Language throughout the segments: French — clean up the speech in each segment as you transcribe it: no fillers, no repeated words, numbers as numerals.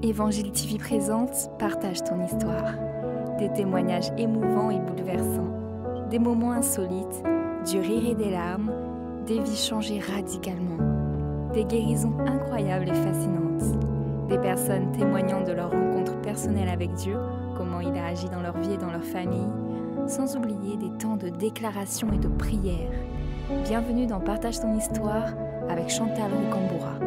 Évangile TV présente Partage ton histoire. Des témoignages émouvants et bouleversants. Des moments insolites, du rire et des larmes, des vies changées radicalement. Des guérisons incroyables et fascinantes. Des personnes témoignant de leur rencontre personnelle avec Dieu, comment il a agi dans leur vie et dans leur famille, sans oublier des temps de déclaration et de prière. Bienvenue dans Partage ton histoire avec Chantal Rocamboura.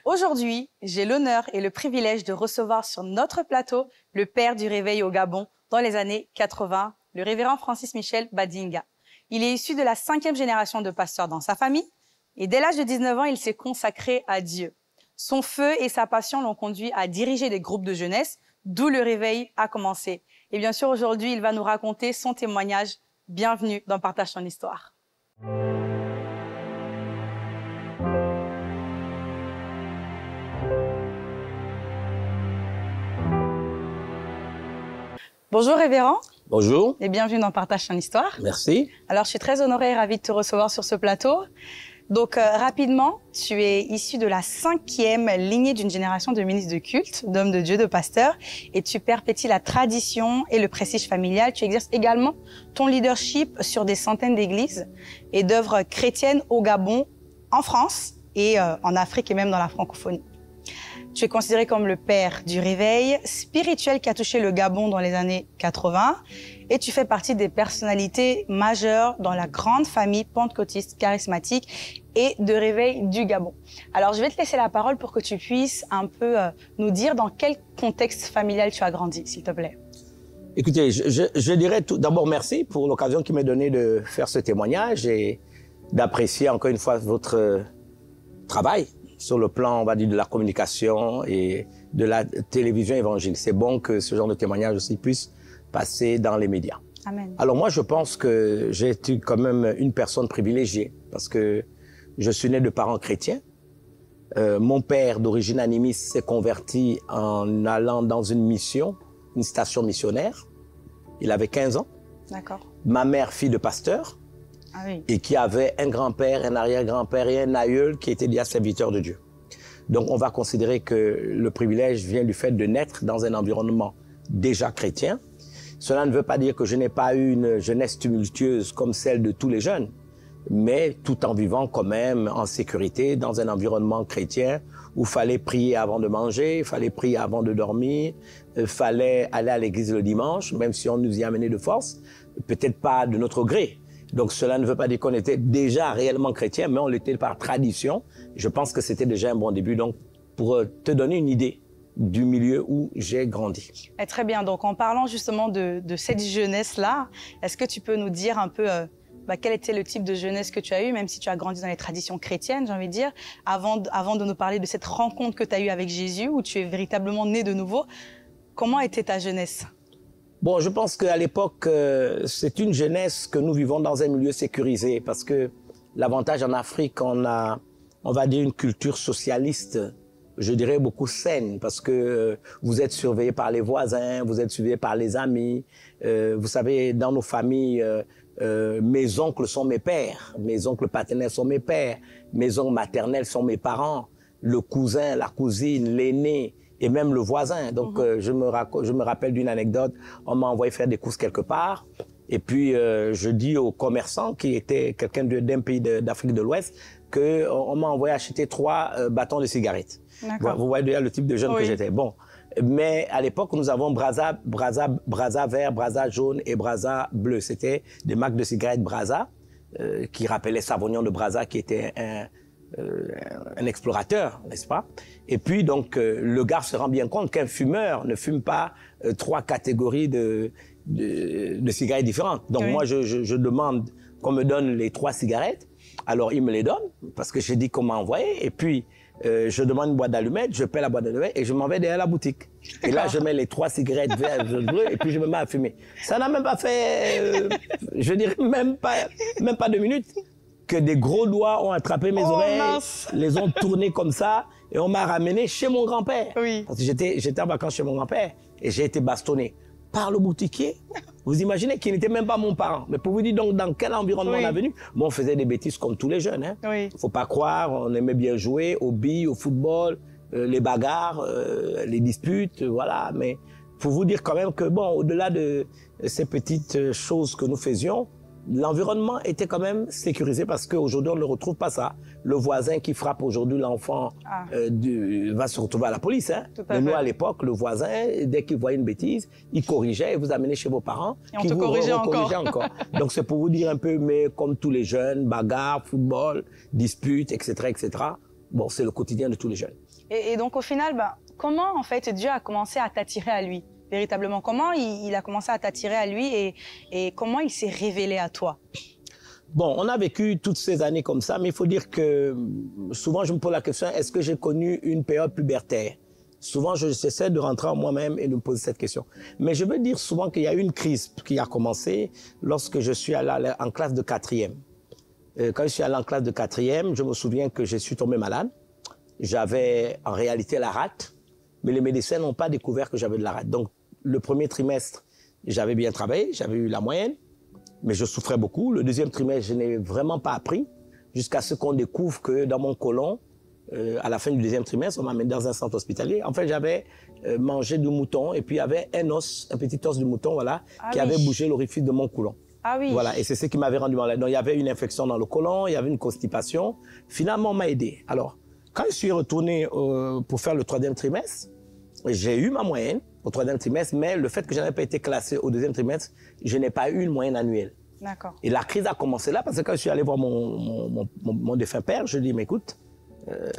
Aujourd'hui, j'ai l'honneur et le privilège de recevoir sur notre plateau le père du réveil au Gabon dans les années 80, le révérend Francis Michel Badinga. Il est issu de la 5e génération de pasteurs dans sa famille et dès l'âge de 19 ans, il s'est consacré à Dieu. Son feu et sa passion l'ont conduit à diriger des groupes de jeunesse, d'où le réveil a commencé. Et bien sûr, aujourd'hui, il va nous raconter son témoignage. Bienvenue dans Partage ton histoire. Bonjour révérend. Bonjour. Et bienvenue dans Partage ton histoire. Merci. Alors, je suis très honorée et ravie de te recevoir sur ce plateau. Donc, rapidement, tu es issu de la 5e lignée d'une génération de ministres de culte, d'hommes de Dieu, de pasteurs, et tu perpétues la tradition et le prestige familial. Tu exerces également ton leadership sur des centaines d'églises et d'œuvres chrétiennes au Gabon, en France et en Afrique et même dans la francophonie. Tu es considéré comme le père du réveil spirituel qui a touché le Gabon dans les années 80 et tu fais partie des personnalités majeures dans la grande famille pentecôtiste charismatique et de réveil du Gabon. Alors, je vais te laisser la parole pour que tu puisses un peu nous dire dans quel contexte familial tu as grandi, s'il te plaît. Écoutez, je dirais tout d'abord merci pour l'occasion qui m'est donnée de faire ce témoignage et d'apprécier encore une fois votre travail sur le plan, on va dire, de la communication et de la télévision évangile. C'est bon que ce genre de témoignage aussi puisse passer dans les médias. Amen. Alors moi, je pense que j'ai été quand même une personne privilégiée parce que je suis né de parents chrétiens. Mon père, d'origine animiste, s'est converti en allant dans une mission, une station missionnaire. Il avait 15 ans. D'accord. Ma mère, fille de pasteur. Ah oui. Et qui avait un grand-père, un arrière-grand-père et un aïeul qui était déjà serviteur de Dieu. Donc on va considérer que le privilège vient du fait de naître dans un environnement déjà chrétien. Cela ne veut pas dire que je n'ai pas eu une jeunesse tumultueuse comme celle de tous les jeunes, mais tout en vivant quand même en sécurité dans un environnement chrétien où il fallait prier avant de manger, il fallait prier avant de dormir, il fallait aller à l'église le dimanche, même si on nous y amenait de force, peut-être pas de notre gré. Donc cela ne veut pas dire qu'on était déjà réellement chrétien, mais on l'était par tradition. Je pense que c'était déjà un bon début. Donc pour te donner une idée du milieu où j'ai grandi. Et très bien. Donc en parlant justement de cette jeunesse-là, est-ce que tu peux nous dire un peu quel était le type de jeunesse que tu as eu, même si tu as grandi dans les traditions chrétiennes, j'ai envie de dire, avant de nous parler de cette rencontre que tu as eue avec Jésus, où tu es véritablement né de nouveau. Comment était ta jeunesse ? Bon, je pense qu'à l'époque, c'est une jeunesse que nous vivons dans un milieu sécurisé parce que l'avantage en Afrique, on va dire une culture socialiste, je dirais beaucoup saine parce que vous êtes surveillé par les voisins, vous êtes surveillé par les amis. Vous savez, dans nos familles, mes oncles sont mes pères, mes oncles paternels sont mes pères, mes oncles maternels sont mes parents, le cousin, la cousine, l'aîné, et même le voisin. Donc, je me rappelle d'une anecdote. On m'a envoyé faire des courses quelque part. Et puis, je dis au commerçant, qui était quelqu'un d'un pays d'Afrique de l'Ouest, qu'on m'a envoyé acheter 3 bâtons de cigarettes. Vous voyez déjà le type de jeune que j'étais. Bon. Mais à l'époque, nous avons Brasa vert, Brasa jaune et Brasa bleu. C'était des marques de cigarettes Brasa, qui rappelaient Savognon de Brasa, qui était un explorateur, n'est-ce pas? Et puis donc le gars se rend bien compte qu'un fumeur ne fume pas 3 catégories de cigarettes différentes. Donc moi je demande qu'on me donne les 3 cigarettes. Alors il me les donne parce que j'ai dit qu'on m'a envoyé. Et puis je demande une boîte d'allumettes, je paie la boîte d'allumettes et je m'en vais derrière la boutique. Et là je mets les 3 cigarettes vertes, bleues et puis je me mets à fumer. Ça n'a même pas fait, je dirais même pas 2 minutes. Que des gros doigts ont attrapé mes oreilles, les ont tournés comme ça, et on m'a ramené chez mon grand-père. Oui. Parce que j'étais en vacances chez mon grand-père, et j'ai été bastonné par le boutiquier, Vous imaginez qu'il n'était même pas mon parent. Mais pour vous dire donc dans quel environnement on a venu, bon, on faisait des bêtises comme tous les jeunes. Hein. Oui. Faut pas croire, on aimait bien jouer aux billes, au football, les bagarres, les disputes, voilà. Mais pour vous dire quand même que bon, au-delà de ces petites choses que nous faisions, l'environnement était quand même sécurisé parce qu'aujourd'hui, on ne retrouve pas ça. Le voisin qui frappe aujourd'hui l'enfant va se retrouver à la police. Hein. Mais nous, à l'époque, le voisin, dès qu'il voyait une bêtise, il corrigeait et vous amenait chez vos parents. Et on te corrigeait encore. Donc, c'est pour vous dire un peu, mais comme tous les jeunes, bagarre, football, disputes, etc., etc. Bon, c'est le quotidien de tous les jeunes. Et donc, au final, comment, en fait, Dieu a commencé à t'attirer à lui? Véritablement, comment il a commencé à t'attirer à lui et comment il s'est révélé à toi? Bon, on a vécu toutes ces années comme ça, mais il faut dire que souvent je me pose la question, est-ce que j'ai connu une période pubertaire? Souvent, j'essaie de rentrer en moi-même et de me poser cette question. Mais je veux dire souvent qu'il y a eu une crise qui a commencé lorsque je suis allé en classe de 4e. Quand je suis allé en classe de 4e, je me souviens que je suis tombé malade. J'avais en réalité la rate, mais les médecins n'ont pas découvert que j'avais de la rate. Donc, le premier trimestre, j'avais bien travaillé, j'avais eu la moyenne, mais je souffrais beaucoup. Le deuxième trimestre, je n'ai vraiment pas appris, jusqu'à ce qu'on découvre que dans mon côlon, à la fin du deuxième trimestre, on m'a mis dans un centre hospitalier. En fait, j'avais mangé du mouton et puis il y avait un petit os de mouton, voilà, qui avait bougé l'orifice de mon côlon. Ah oui. Voilà, et c'est ce qui m'avait rendu malade. Donc, il y avait une infection dans le côlon, il y avait une constipation. Finalement, on m'a aidé. Alors, quand je suis retourné pour faire le troisième trimestre, j'ai eu ma moyenne au troisième trimestre, mais le fait que je n'avais pas été classé au deuxième trimestre, je n'ai pas eu une moyenne annuelle. D'accord. Et la crise a commencé là, parce que quand je suis allé voir mon défunt père, je lui ai dit, mais écoute,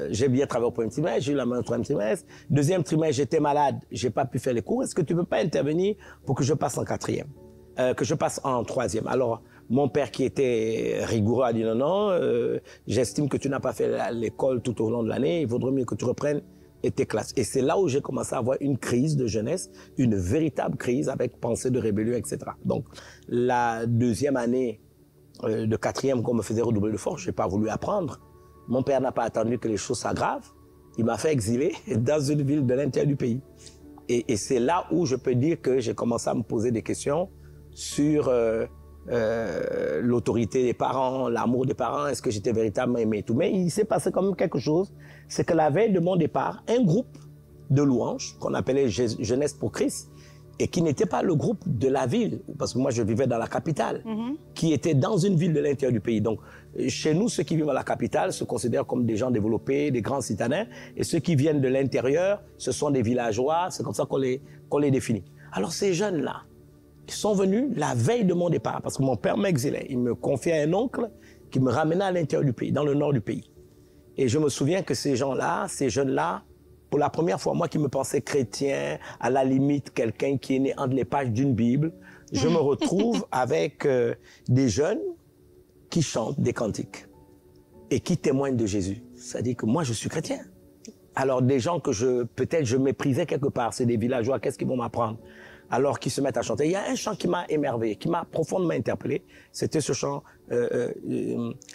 j'ai bien travaillé au premier trimestre, j'ai eu la moyenne au troisième trimestre. Deuxième trimestre, j'étais malade, j'ai pas pu faire les cours. Est-ce que tu peux pas intervenir pour que je passe en quatrième, que je passe en troisième? Alors, mon père qui était rigoureux a dit non, j'estime que tu n'as pas fait l'école tout au long de l'année, il vaudrait mieux que tu reprennes tes classes. Et c'est là où j'ai commencé à avoir une crise de jeunesse, une véritable crise avec pensée de rébellion, etc. Donc, la deuxième année de quatrième qu'on me faisait redoubler de force, j'ai pas voulu apprendre. Mon père n'a pas attendu que les choses s'aggravent. Il m'a fait exiler dans une ville de l'intérieur du pays. Et c'est là où je peux dire que j'ai commencé à me poser des questions sur l'autorité des parents, l'amour des parents, est-ce que j'étais véritablement aimé et tout. Mais il s'est passé quand même quelque chose, c'est que la veille de mon départ, un groupe de louanges qu'on appelait Jeunesse pour Christ, et qui n'était pas le groupe de la ville, parce que moi je vivais dans la capitale, qui était dans une ville de l'intérieur du pays. Donc chez nous, ceux qui vivent à la capitale se considèrent comme des gens développés, des grands citadins, et ceux qui viennent de l'intérieur, ce sont des villageois, c'est comme ça qu'on les définit. Alors ces jeunes-là, ils sont venus la veille de mon départ, parce que mon père m'exilait. Il me confiait un oncle qui me ramenait à l'intérieur du pays, dans le nord du pays. Et je me souviens que ces gens-là, ces jeunes-là, pour la première fois, moi qui me pensais chrétien, à la limite quelqu'un qui est né entre les pages d'une Bible, je me retrouve avec des jeunes qui chantent des cantiques et qui témoignent de Jésus. C'est-à-dire que moi, je suis chrétien. Alors des gens que peut-être je méprisais quelque part, c'est des villageois, qu'est-ce qu'ils vont m'apprendre? Alors qu'ils se mettent à chanter. Il y a un chant qui m'a émerveillé, qui m'a profondément interpellé. C'était ce chant.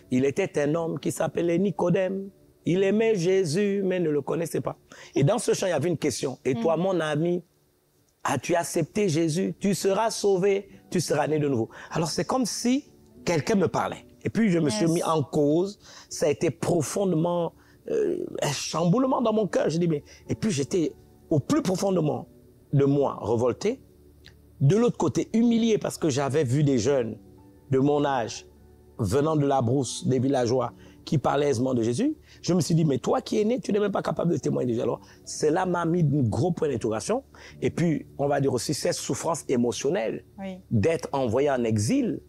Il était un homme qui s'appelait Nicodème. Il aimait Jésus, mais ne le connaissait pas. Et dans ce chant, il y avait une question. Et toi, mon ami, as-tu accepté Jésus? Tu seras sauvé, tu seras né de nouveau. Alors c'est comme si quelqu'un me parlait. Et puis je me suis mis en cause. Ça a été profondément un chamboulement dans mon cœur. Je dis, mais... Et puis j'étais au plus profondément de moi révolté. De l'autre côté, humilié parce que j'avais vu des jeunes de mon âge venant de la brousse, des villageois, qui parlaient aisément de Jésus. Je me suis dit, mais toi qui es né, tu n'es même pas capable de témoigner de Jésus. Alors, cela m'a mis un gros point d'interrogation. Et puis, on va dire aussi cette souffrance émotionnelle d'être envoyé en exil,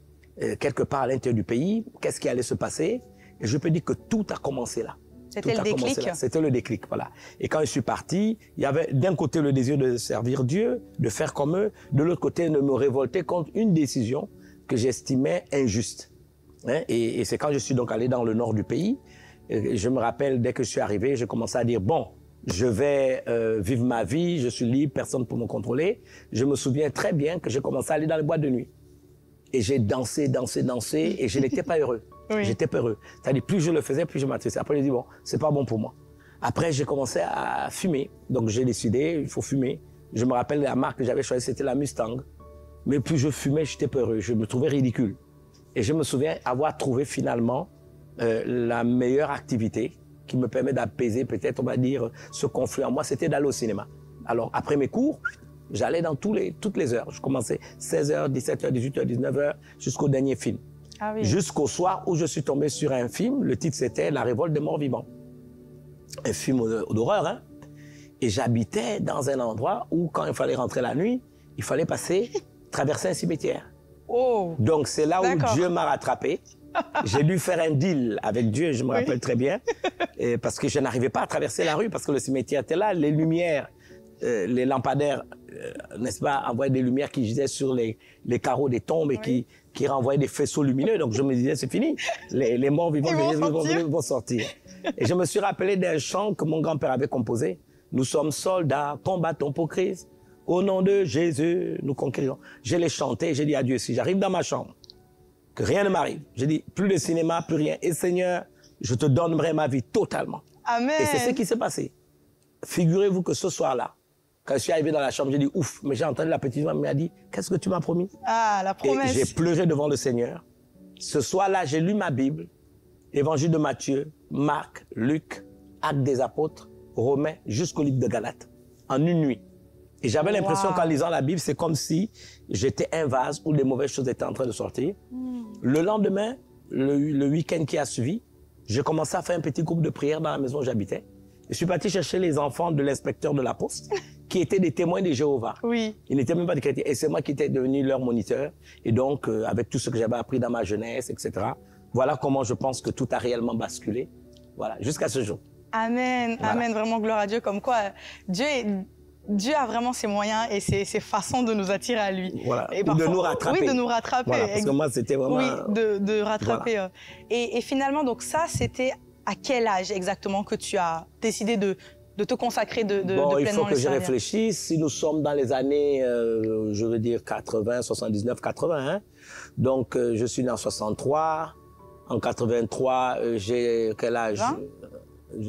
quelque part à l'intérieur du pays. Qu'est-ce qui allait se passer? Et je peux dire que tout a commencé là. C'était le déclic. C'était le déclic, voilà. Et quand je suis parti, il y avait d'un côté le désir de servir Dieu, de faire comme eux, de l'autre côté de me révolter contre une décision que j'estimais injuste. Hein? Et c'est quand je suis donc allé dans le nord du pays, je me rappelle, dès que je suis arrivé, j'ai commencé à dire, bon, je vais vivre ma vie, je suis libre, personne ne peut me contrôler. Je me souviens très bien que j'ai commencé à aller dans les boîtes de nuit. Et j'ai dansé, et je n'étais pas heureux. J'étais pas heureux. C'est-à-dire, plus je le faisais, plus je m'attristais. Après, j'ai dit, bon, c'est pas bon pour moi. Après, j'ai commencé à fumer. Donc, j'ai décidé, il faut fumer. Je me rappelle, la marque que j'avais choisie, c'était la Mustang. Mais plus je fumais, j'étais peureux. Je me trouvais ridicule. Et je me souviens avoir trouvé finalement la meilleure activité qui me permet d'apaiser peut-être, on va dire, ce conflit en moi, c'était d'aller au cinéma. Alors, après mes cours, j'allais dans toutes les heures. Je commençais 16h, 17h, 18h, 19h, jusqu'au dernier film. Ah oui. Jusqu'au soir où je suis tombé sur un film, le titre c'était La Révolte des morts vivants. Un film d'horreur, hein. Et j'habitais dans un endroit où, quand il fallait rentrer la nuit, il fallait traverser un cimetière. Oh. Donc c'est là où Dieu m'a rattrapé. J'ai dû faire un deal avec Dieu, je me rappelle très bien, parce que je n'arrivais pas à traverser la rue, parce que le cimetière était là, les lumières, les lampadaires, n'est-ce pas, envoyaient des lumières qui gisaient sur les carreaux des tombes et qui renvoyaient des faisceaux lumineux. Donc je me disais, c'est fini, les morts vivants vont sortir. Et je me suis rappelé d'un chant que mon grand-père avait composé. Nous sommes soldats, combattons pour Christ. Au nom de Jésus, nous conquérons. Je l'ai chanté, j'ai dit à Dieu, si j'arrive dans ma chambre, que rien ne m'arrive. J'ai dit, plus de cinéma, plus rien. Et Seigneur, je te donnerai ma vie totalement. Amen. Et c'est ce qui s'est passé. Figurez-vous que ce soir-là, quand je suis arrivé dans la chambre, j'ai dit, ouf, mais j'ai entendu la petite voix, mais elle a dit, qu'est-ce que tu m'as promis? Ah, la promesse. Et j'ai pleuré devant le Seigneur. Ce soir-là, j'ai lu ma Bible, Évangile de Matthieu, Marc, Luc, Actes des Apôtres, Romains, jusqu'au livre de Galates, en une nuit. Et j'avais l'impression qu'en lisant la Bible, c'est comme si j'étais un vase où les mauvaises choses étaient en train de sortir. Le lendemain, le week-end qui a suivi, j'ai commencé à faire un petit groupe de prière dans la maison où j'habitais. Je suis parti chercher les enfants de l'inspecteur de la poste, qui étaient des témoins de Jéhovah. Oui. Ils n'étaient même pas des chrétiens. Et c'est moi qui étais devenu leur moniteur. Et donc, avec tout ce que j'avais appris dans ma jeunesse, etc., voilà comment je pense que tout a réellement basculé. Voilà, jusqu'à ce jour. Amen, voilà. Amen, vraiment gloire à Dieu, comme quoi Dieu a vraiment ses moyens et ses façons de nous attirer à lui. Voilà, et parfois, de nous rattraper. Oui, de nous rattraper. Voilà, parce que moi, c'était vraiment... Oui, de rattraper. Voilà. Et finalement, donc ça, c'était à quel âge exactement que tu as décidé de te consacrer de pleinement il faut que je servir? réfléchisse. Si nous sommes dans les années, je veux dire 80, 79, 80, hein. Donc je suis né en 63. En 83, j'ai quel âge? 20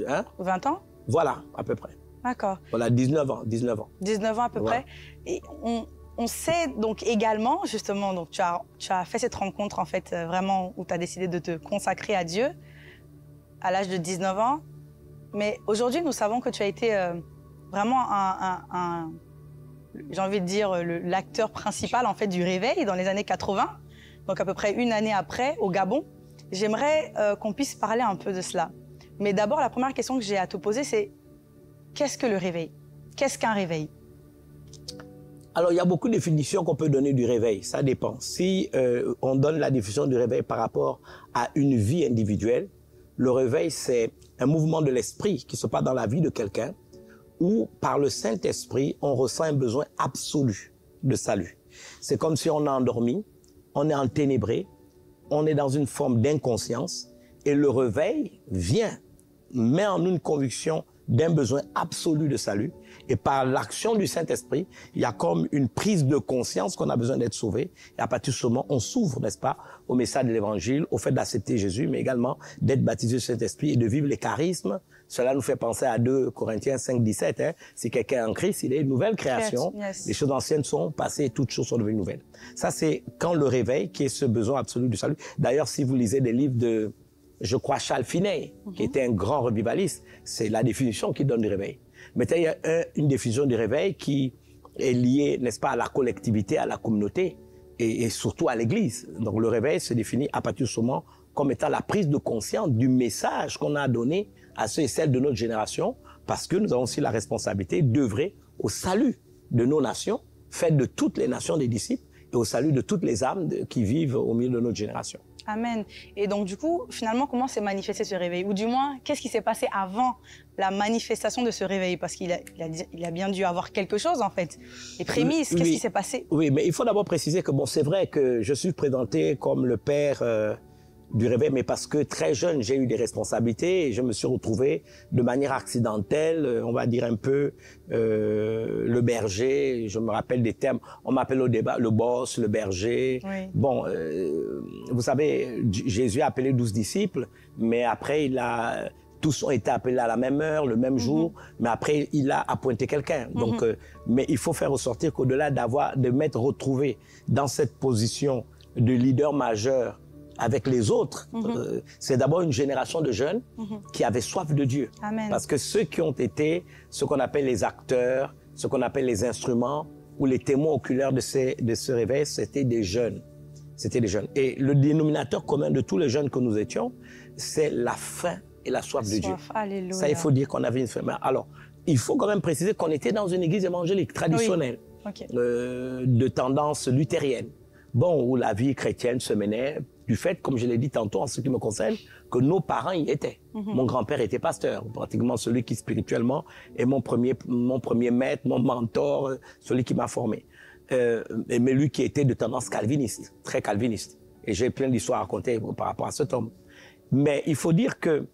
hein? 20 ans? Voilà, à peu près. D'accord. Voilà, 19 ans. 19 ans. 19 ans à peu voilà. près. Et on sait donc également, justement, donc tu as fait cette rencontre, en fait, vraiment, où tu as décidé de te consacrer à Dieu à l'âge de 19 ans. Mais aujourd'hui, nous savons que tu as été vraiment j'ai envie de dire, l'acteur principal, en fait, du réveil dans les années 80. Donc, à peu près une année après, au Gabon. J'aimerais qu'on puisse parler un peu de cela. Mais d'abord, la première question que j'ai à te poser, c'est qu'est-ce que le réveil? Qu'est-ce qu'un réveil? Alors, il y a beaucoup de définitions qu'on peut donner du réveil. Ça dépend. Si on donne la définition du réveil par rapport à une vie individuelle, le réveil, c'est un mouvement de l'esprit qui se passe dans la vie de quelqu'un où, par le Saint-Esprit, on ressent un besoin absolu de salut. C'est comme si on est endormi, on est enténébré, on est dans une forme d'inconscience et le réveil vient, met en nous une conviction d'un besoin absolu de salut. Et par l'action du Saint-Esprit, il y a comme une prise de conscience qu'on a besoin d'être sauvé. Et à partir de ce moment, on s'ouvre, n'est-ce pas, au message de l'Évangile, au fait d'accepter Jésus, mais également d'être baptisé du Saint-Esprit et de vivre les charismes. Cela nous fait penser à 2 Corinthiens 5, 17. Hein. Si quelqu'un est en Christ, il est une nouvelle création. Yes. Les choses anciennes sont passées et toutes choses sont devenues nouvelles. Ça, c'est quand le réveil, qui est ce besoin absolu du salut. D'ailleurs, si vous lisez des livres de, je crois, Charles Finney, qui était un grand revivaliste, c'est la définition qu'il donne du réveil. Mais il y a une définition du réveil qui est liée, n'est-ce pas, à la collectivité, à la communauté et surtout à l'Église. Donc le réveil se définit à partir de ce moment comme étant la prise de conscience du message qu'on a donné à ceux et celles de notre génération, parce que nous avons aussi la responsabilité d'œuvrer au salut de nos nations, fait de toutes les nations des disciples, et au salut de toutes les âmes qui vivent au milieu de notre génération. Amen. Et donc, du coup, finalement, comment s'est manifesté ce réveil? Ou du moins, qu'est-ce qui s'est passé avant la manifestation de ce réveil? Parce qu'il a bien dû avoir quelque chose, en fait. Les prémices, qu'est-ce qui s'est passé? Oui, mais il faut d'abord préciser que, bon, c'est vrai que je suis présenté comme le père du réveil, mais parce que très jeune, j'ai eu des responsabilités et je me suis retrouvé de manière accidentelle, on va dire un peu le berger. Je me rappelle des termes, on m'appelle au débat le boss, le berger. Oui. Bon, vous savez, Jésus a appelé 12 disciples, mais après il a tous ont été appelés à la même heure, le même jour, mais après, il a appointé quelqu'un. Donc, mais il faut faire ressortir qu'au-delà de m'être retrouvé dans cette position de leader majeur avec les autres, c'est d'abord une génération de jeunes qui avaient soif de Dieu. Amen. Parce que ceux qui ont été ce qu'on appelle les acteurs, ce qu'on appelle les instruments ou les témoins oculaires de ce réveil, c'était des jeunes. C'était des jeunes. Et le dénominateur commun de tous les jeunes que nous étions, c'est la faim et la soif de Dieu. Alléluia. Ça, il faut dire qu'on avait une faim. Alors, il faut quand même préciser qu'on était dans une église évangélique traditionnelle, de tendance luthérienne. Bon, où la vie chrétienne se menait du fait, comme je l'ai dit tantôt en ce qui me concerne, que nos parents y étaient. Mon grand-père était pasteur, pratiquement celui qui spirituellement est mon premier maître, mon mentor, celui qui m'a formé. Mais lui qui était de tendance calviniste, très calviniste. Et j'ai plein d'histoires à raconter par rapport à cet homme. Mais il faut dire que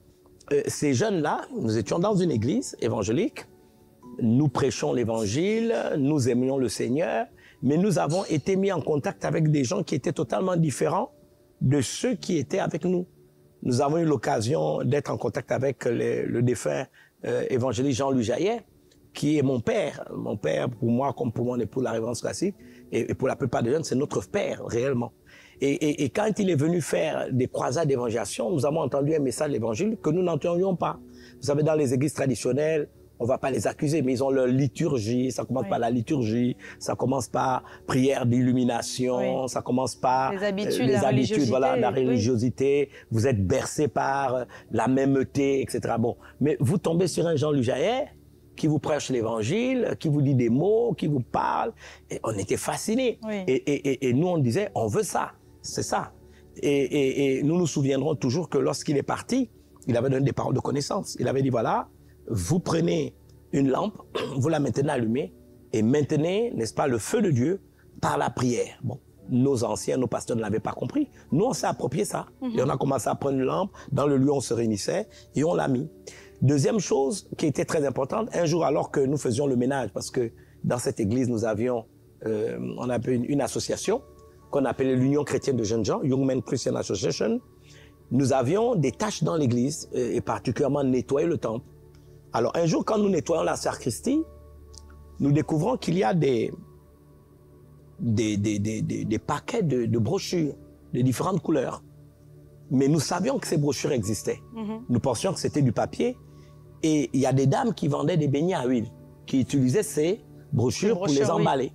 ces jeunes-là, nous étions dans une église évangélique, nous prêchons l'évangile, nous aimions le Seigneur, mais nous avons été mis en contact avec des gens qui étaient totalement différents de ceux qui étaient avec nous. Nous avons eu l'occasion d'être en contact avec le défunt évangéliste Jean-Louis Jaillet, qui est mon père. Mon père, pour moi, comme pour mon époux, la révérence classique, et pour la plupart des jeunes, c'est notre père, réellement. Et quand il est venu faire des croisades d'évangélisation, nous avons entendu un message de l'évangile que nous n'entendions pas. Vous savez, dans les églises traditionnelles, on va pas les accuser, mais ils ont leur liturgie. Ça commence par la liturgie, ça commence par prière d'illumination, ça commence par les habitudes, voilà, la religiosité. Vous êtes bercé par la mêmeté, etc. Bon, mais vous tombez sur un Jean-Louis Jaillet qui vous prêche l'évangile, qui vous dit des mots, qui vous parle. Et on était fascinés. Et nous, on disait, on veut ça. C'est ça. Et nous nous souviendrons toujours que lorsqu'il est parti, il avait donné des paroles de connaissance. Il avait dit, voilà, vous prenez une lampe, vous la maintenez allumée et maintenez, n'est-ce pas, le feu de Dieu par la prière. Bon, nos anciens, nos pasteurs ne l'avaient pas compris. Nous, on s'est approprié ça. Et on a commencé à prendre une lampe. Dans le lieu où on se réunissait et on l'a mis. Deuxième chose qui était très importante, un jour alors que nous faisions le ménage, parce que dans cette église, nous avions, on avait une association qu'on appelait l'Union chrétienne de jeunes gens, Young Men Christian Association. Nous avions des tâches dans l'église, et particulièrement nettoyer le temple. Alors un jour, quand nous nettoyons la sacristie, nous découvrons qu'il y a des paquets de brochures de différentes couleurs. Mais nous savions que ces brochures existaient. Nous pensions que c'était du papier. Et il y a des dames qui vendaient des beignets à huile, qui utilisaient ces brochures pour les emballer.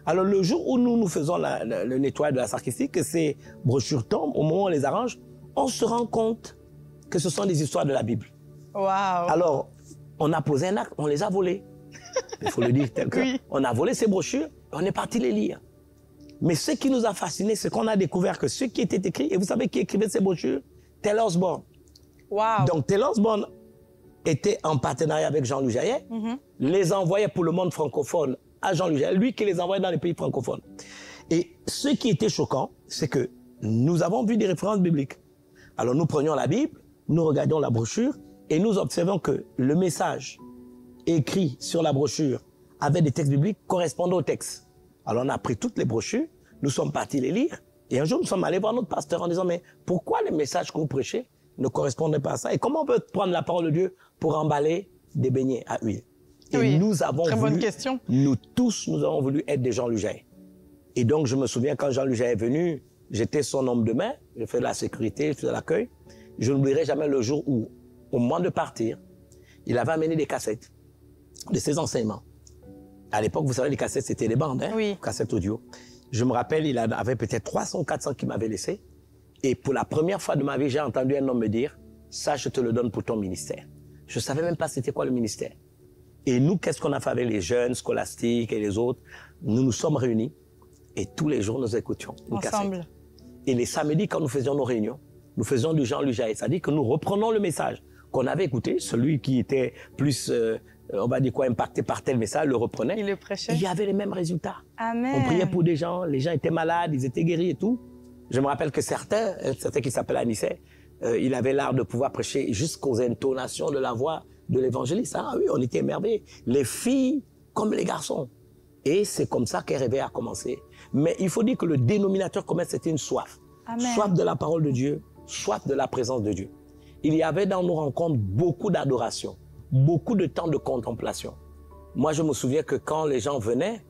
Alors le jour où nous faisons le nettoyage de la sacristie, que ces brochures tombent, au moment où on les arrange, on se rend compte que ce sont des histoires de la Bible. Wow. Alors, on a posé un acte, on les a volés. Il faut le dire tel que. On a volé ces brochures et on est parti les lire. Mais ce qui nous a fascinés, c'est qu'on a découvert que ce qui était écrit, et vous savez qui écrivait ces brochures? Taylor Osborne. Wow. Donc Taylor Osborne était en partenariat avec Jean-Louis Jaillet, les envoyait pour le monde francophone à Jean-Louis Jaillet, lui qui les envoyait dans les pays francophones. Et ce qui était choquant, c'est que nous avons vu des références bibliques. Alors nous prenions la Bible, nous regardions la brochure et nous observons que le message écrit sur la brochure avec des textes bibliques correspondant au texte. Alors on a pris toutes les brochures, nous sommes partis les lire et un jour nous sommes allés voir notre pasteur en disant mais pourquoi les messages que vous prêchez ne correspondaient pas à ça et comment on peut prendre la parole de Dieu pour emballer des beignets à huile? Et nous avons très voulu, bonne question. nous tous, nous avons voulu être des Jean-Louis Jaillet. Et donc je me souviens quand Jean-Louis Jaillet est venu, j'étais son homme de main, je fais de la sécurité, je fais de l'accueil. Je n'oublierai jamais le jour où, au moment de partir, il avait amené des cassettes de ses enseignements. À l'époque, vous savez, les cassettes, c'était des bandes, cassettes audio. Je me rappelle, il avait peut-être 300 ou 400 qu'il m'avait laissé. Et pour la première fois de ma vie, j'ai entendu un homme me dire, ça, je te le donne pour ton ministère. Je savais même pas c'était quoi le ministère. Et nous, qu'est-ce qu'on a fait avec les jeunes scolastiques et les autres? Nous nous sommes réunis et tous les jours, nous écoutions une cassette. Et les samedis, quand nous faisions nos réunions, nous faisions du Jean-Louis Jaillet. C'est-à-dire que nous reprenons le message qu'on avait écouté, celui qui était plus, on va dire quoi, impacté par tel message, le reprenait. Il le prêchait. Et il y avait les mêmes résultats. Amen. On priait pour des gens, les gens étaient malades, ils étaient guéris et tout. Je me rappelle que certains qui s'appelle Anissé, il avait l'art de pouvoir prêcher jusqu'aux intonations de la voix de l'évangéliste. Ah oui, on était émerveillés. Les filles comme les garçons. Et c'est comme ça qu'un réveil a commencé. Mais il faut dire que le dénominateur commun, c'était une soif. Amen. Soif de la parole de Dieu, soif de la présence de Dieu. il y avait dans nos rencontres beaucoup d'adoration, beaucoup de temps de contemplation. Moi, je me souviens que quand les gens venaient,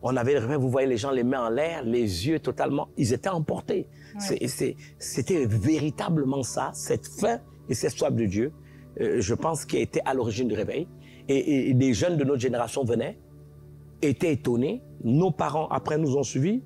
on avait, vous voyez les gens les mains en l'air, les yeux totalement, ils étaient emportés. Ouais. C'était véritablement ça, cette faim et cette soif de Dieu, je pense, qui a été à l'origine du réveil. Et des jeunes de notre génération venaient, étaient étonnés. Nos parents, après, nous ont suivis.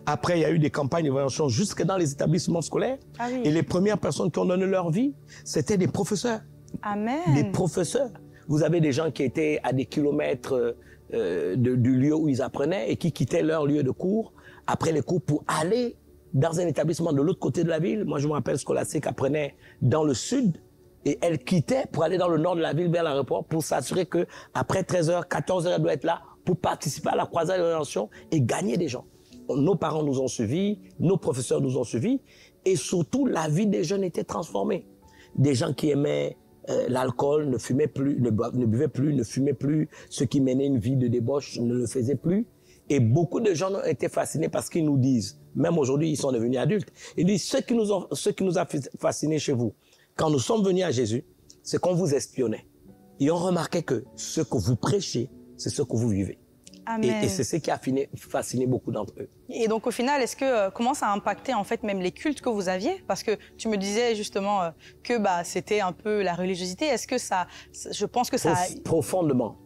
Après, il y a eu des campagnes d'évaluation jusque dans les établissements scolaires. Ah oui. Et les premières personnes qui ont donné leur vie, c'était des professeurs. Amen. Des professeurs. Vous avez des gens qui étaient à des kilomètres du lieu où ils apprenaient et qui quittaient leur lieu de cours après les cours pour aller dans un établissement de l'autre côté de la ville. Moi, je me rappelle Scholastique apprenait dans le sud et elle quittait pour aller dans le nord de la ville vers l'aéroport pour s'assurer que après 13h, 14h, elle doit être là pour participer à la croisade de l'orientation et gagner des gens. Nos parents nous ont suivis, nos professeurs nous ont suivis et surtout la vie des jeunes était transformée. Des gens qui aimaient l'alcool, ne fumaient plus, ne buvaient plus, ne fumaient plus, ceux qui menaient une vie de débauche ne le faisaient plus. Et beaucoup de gens ont été fascinés parce qu'ils nous disent, même aujourd'hui ils sont devenus adultes, ils disent ce qui nous a fascinés chez vous, quand nous sommes venus à Jésus, c'est qu'on vous espionnait. Et on remarquait que ce que vous prêchez, c'est ce que vous vivez. Amen. Et c'est ce qui a fasciné beaucoup d'entre eux. Et donc au final, est-ce que comment ça a impacté en fait même les cultes que vous aviez? Parce que tu me disais justement que c'était un peu la religiosité. Est-ce que ça, je pense que ça profondément,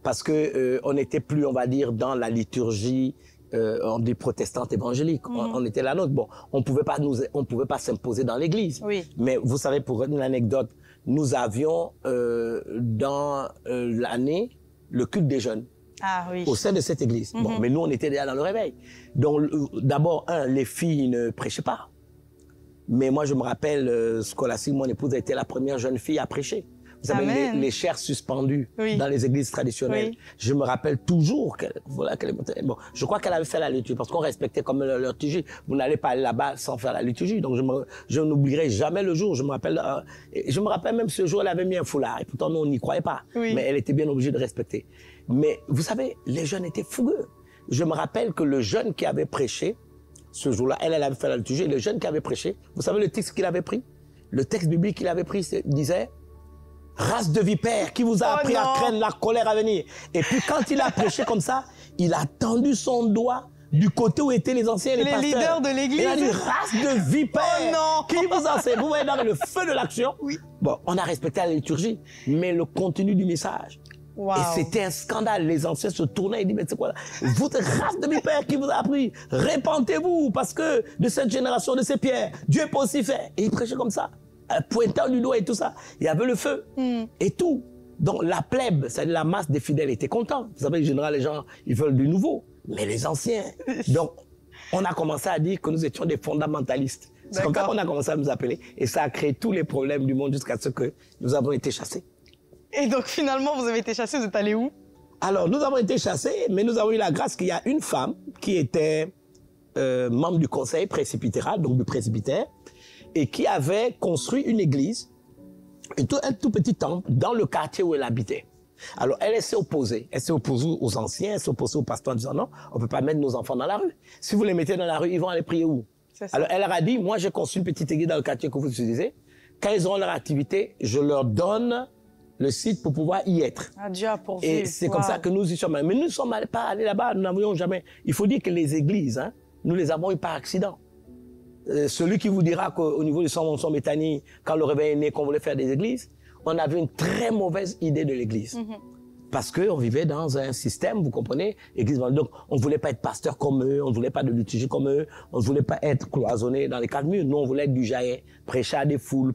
parce que on n'était plus, on va dire, dans la liturgie des protestantes évangéliques. On était la nôtre. Bon, on pouvait pas s'imposer dans l'église. Oui. Mais vous savez, pour une anecdote, nous avions dans l'année le culte des jeunes. Ah, oui. Au sein de cette église. Bon, mais nous, on était déjà dans le réveil. Donc, d'abord, les filles ne prêchaient pas. Mais moi, je me rappelle, Scholastique, mon épouse, a été la première jeune fille à prêcher. Vous savez, les chairs suspendues dans les églises traditionnelles. Oui. Je me rappelle toujours bon, je crois qu'elle avait fait la liturgie parce qu'on respectait comme leur liturgie. Vous n'allez pas aller là-bas sans faire la liturgie. Donc, je n'oublierai jamais le jour. Je me rappelle même ce jour, elle avait mis un foulard. Et pourtant, nous, on n'y croyait pas. Oui. Mais elle était bien obligée de respecter. Mais vous savez, les jeunes étaient fougueux. Je me rappelle que le jeune qui avait prêché, ce jour-là, elle avait fait la liturgie. Le jeune qui avait prêché, vous savez le texte qu'il avait pris? Le texte biblique qu'il avait pris disait: race de vipères, qui vous a appris à craindre la colère à venir. Et puis quand il a prêché comme ça, il a tendu son doigt du côté où étaient les anciens et les pasteurs. Les leaders de l'église. Il a dit: race de vipères, qui vous enseigne. Vous voyez dans le feu de l'action. Oui. Bon, on a respecté la liturgie, mais le contenu du message. Wow. Et c'était un scandale. Les anciens se tournaient et disaient: mais c'est quoi là? Votre race de vipères qui vous a appris, répentez-vous parce que de cette génération de ces pierres, Dieu peut aussi faire. Et il prêchait comme ça, pointant du doigt et tout ça. Il y avait le feu et tout. Donc la plèbe, c'est-à-dire la masse des fidèles, était contente. Vous savez, en général, les gens, ils veulent du nouveau. Mais les anciens. Donc, on a commencé à dire que nous étions des fondamentalistes. C'est comme ça qu'on a commencé à nous appeler. Et ça a créé tous les problèmes du monde jusqu'à ce que nous avons été chassés. Et donc finalement, vous avez été chassés, vous êtes allés où? Alors, nous avons été chassés, mais nous avons eu la grâce qu'il y a une femme qui était membre du conseil presbytéral, donc du presbytère, et qui avait construit une église, un tout petit temple, dans le quartier où elle habitait. Alors, elle s'est opposée. Elle s'est opposée aux anciens, elle s'est opposée aux pasteurs en disant: non, on ne peut pas mettre nos enfants dans la rue. Si vous les mettez dans la rue, ils vont aller prier où? Alors, elle leur a dit: moi, j'ai construit une petite église dans le quartier que vous utilisez. Quand ils auront leur activité, je leur donne le site pour pouvoir y être. Dieu a pourvu. Et c'est comme ça que nous y sommes. Mais nous ne sommes pas allés là-bas, nous n'avions jamais. Il faut dire que les églises, nous les avons eu par accident. Celui qui vous dira qu'au niveau du Son Béthanie, quand le réveil est né, qu'on voulait faire des églises, on avait une très mauvaise idée de l'église. Parce qu'on vivait dans un système, vous comprenez, église. Donc, on ne voulait pas être pasteur comme eux, on ne voulait pas de liturgie comme eux, on ne voulait pas être cloisonné dans les quatre murs. Nous, on voulait être du jaillet, prêcher à des foules,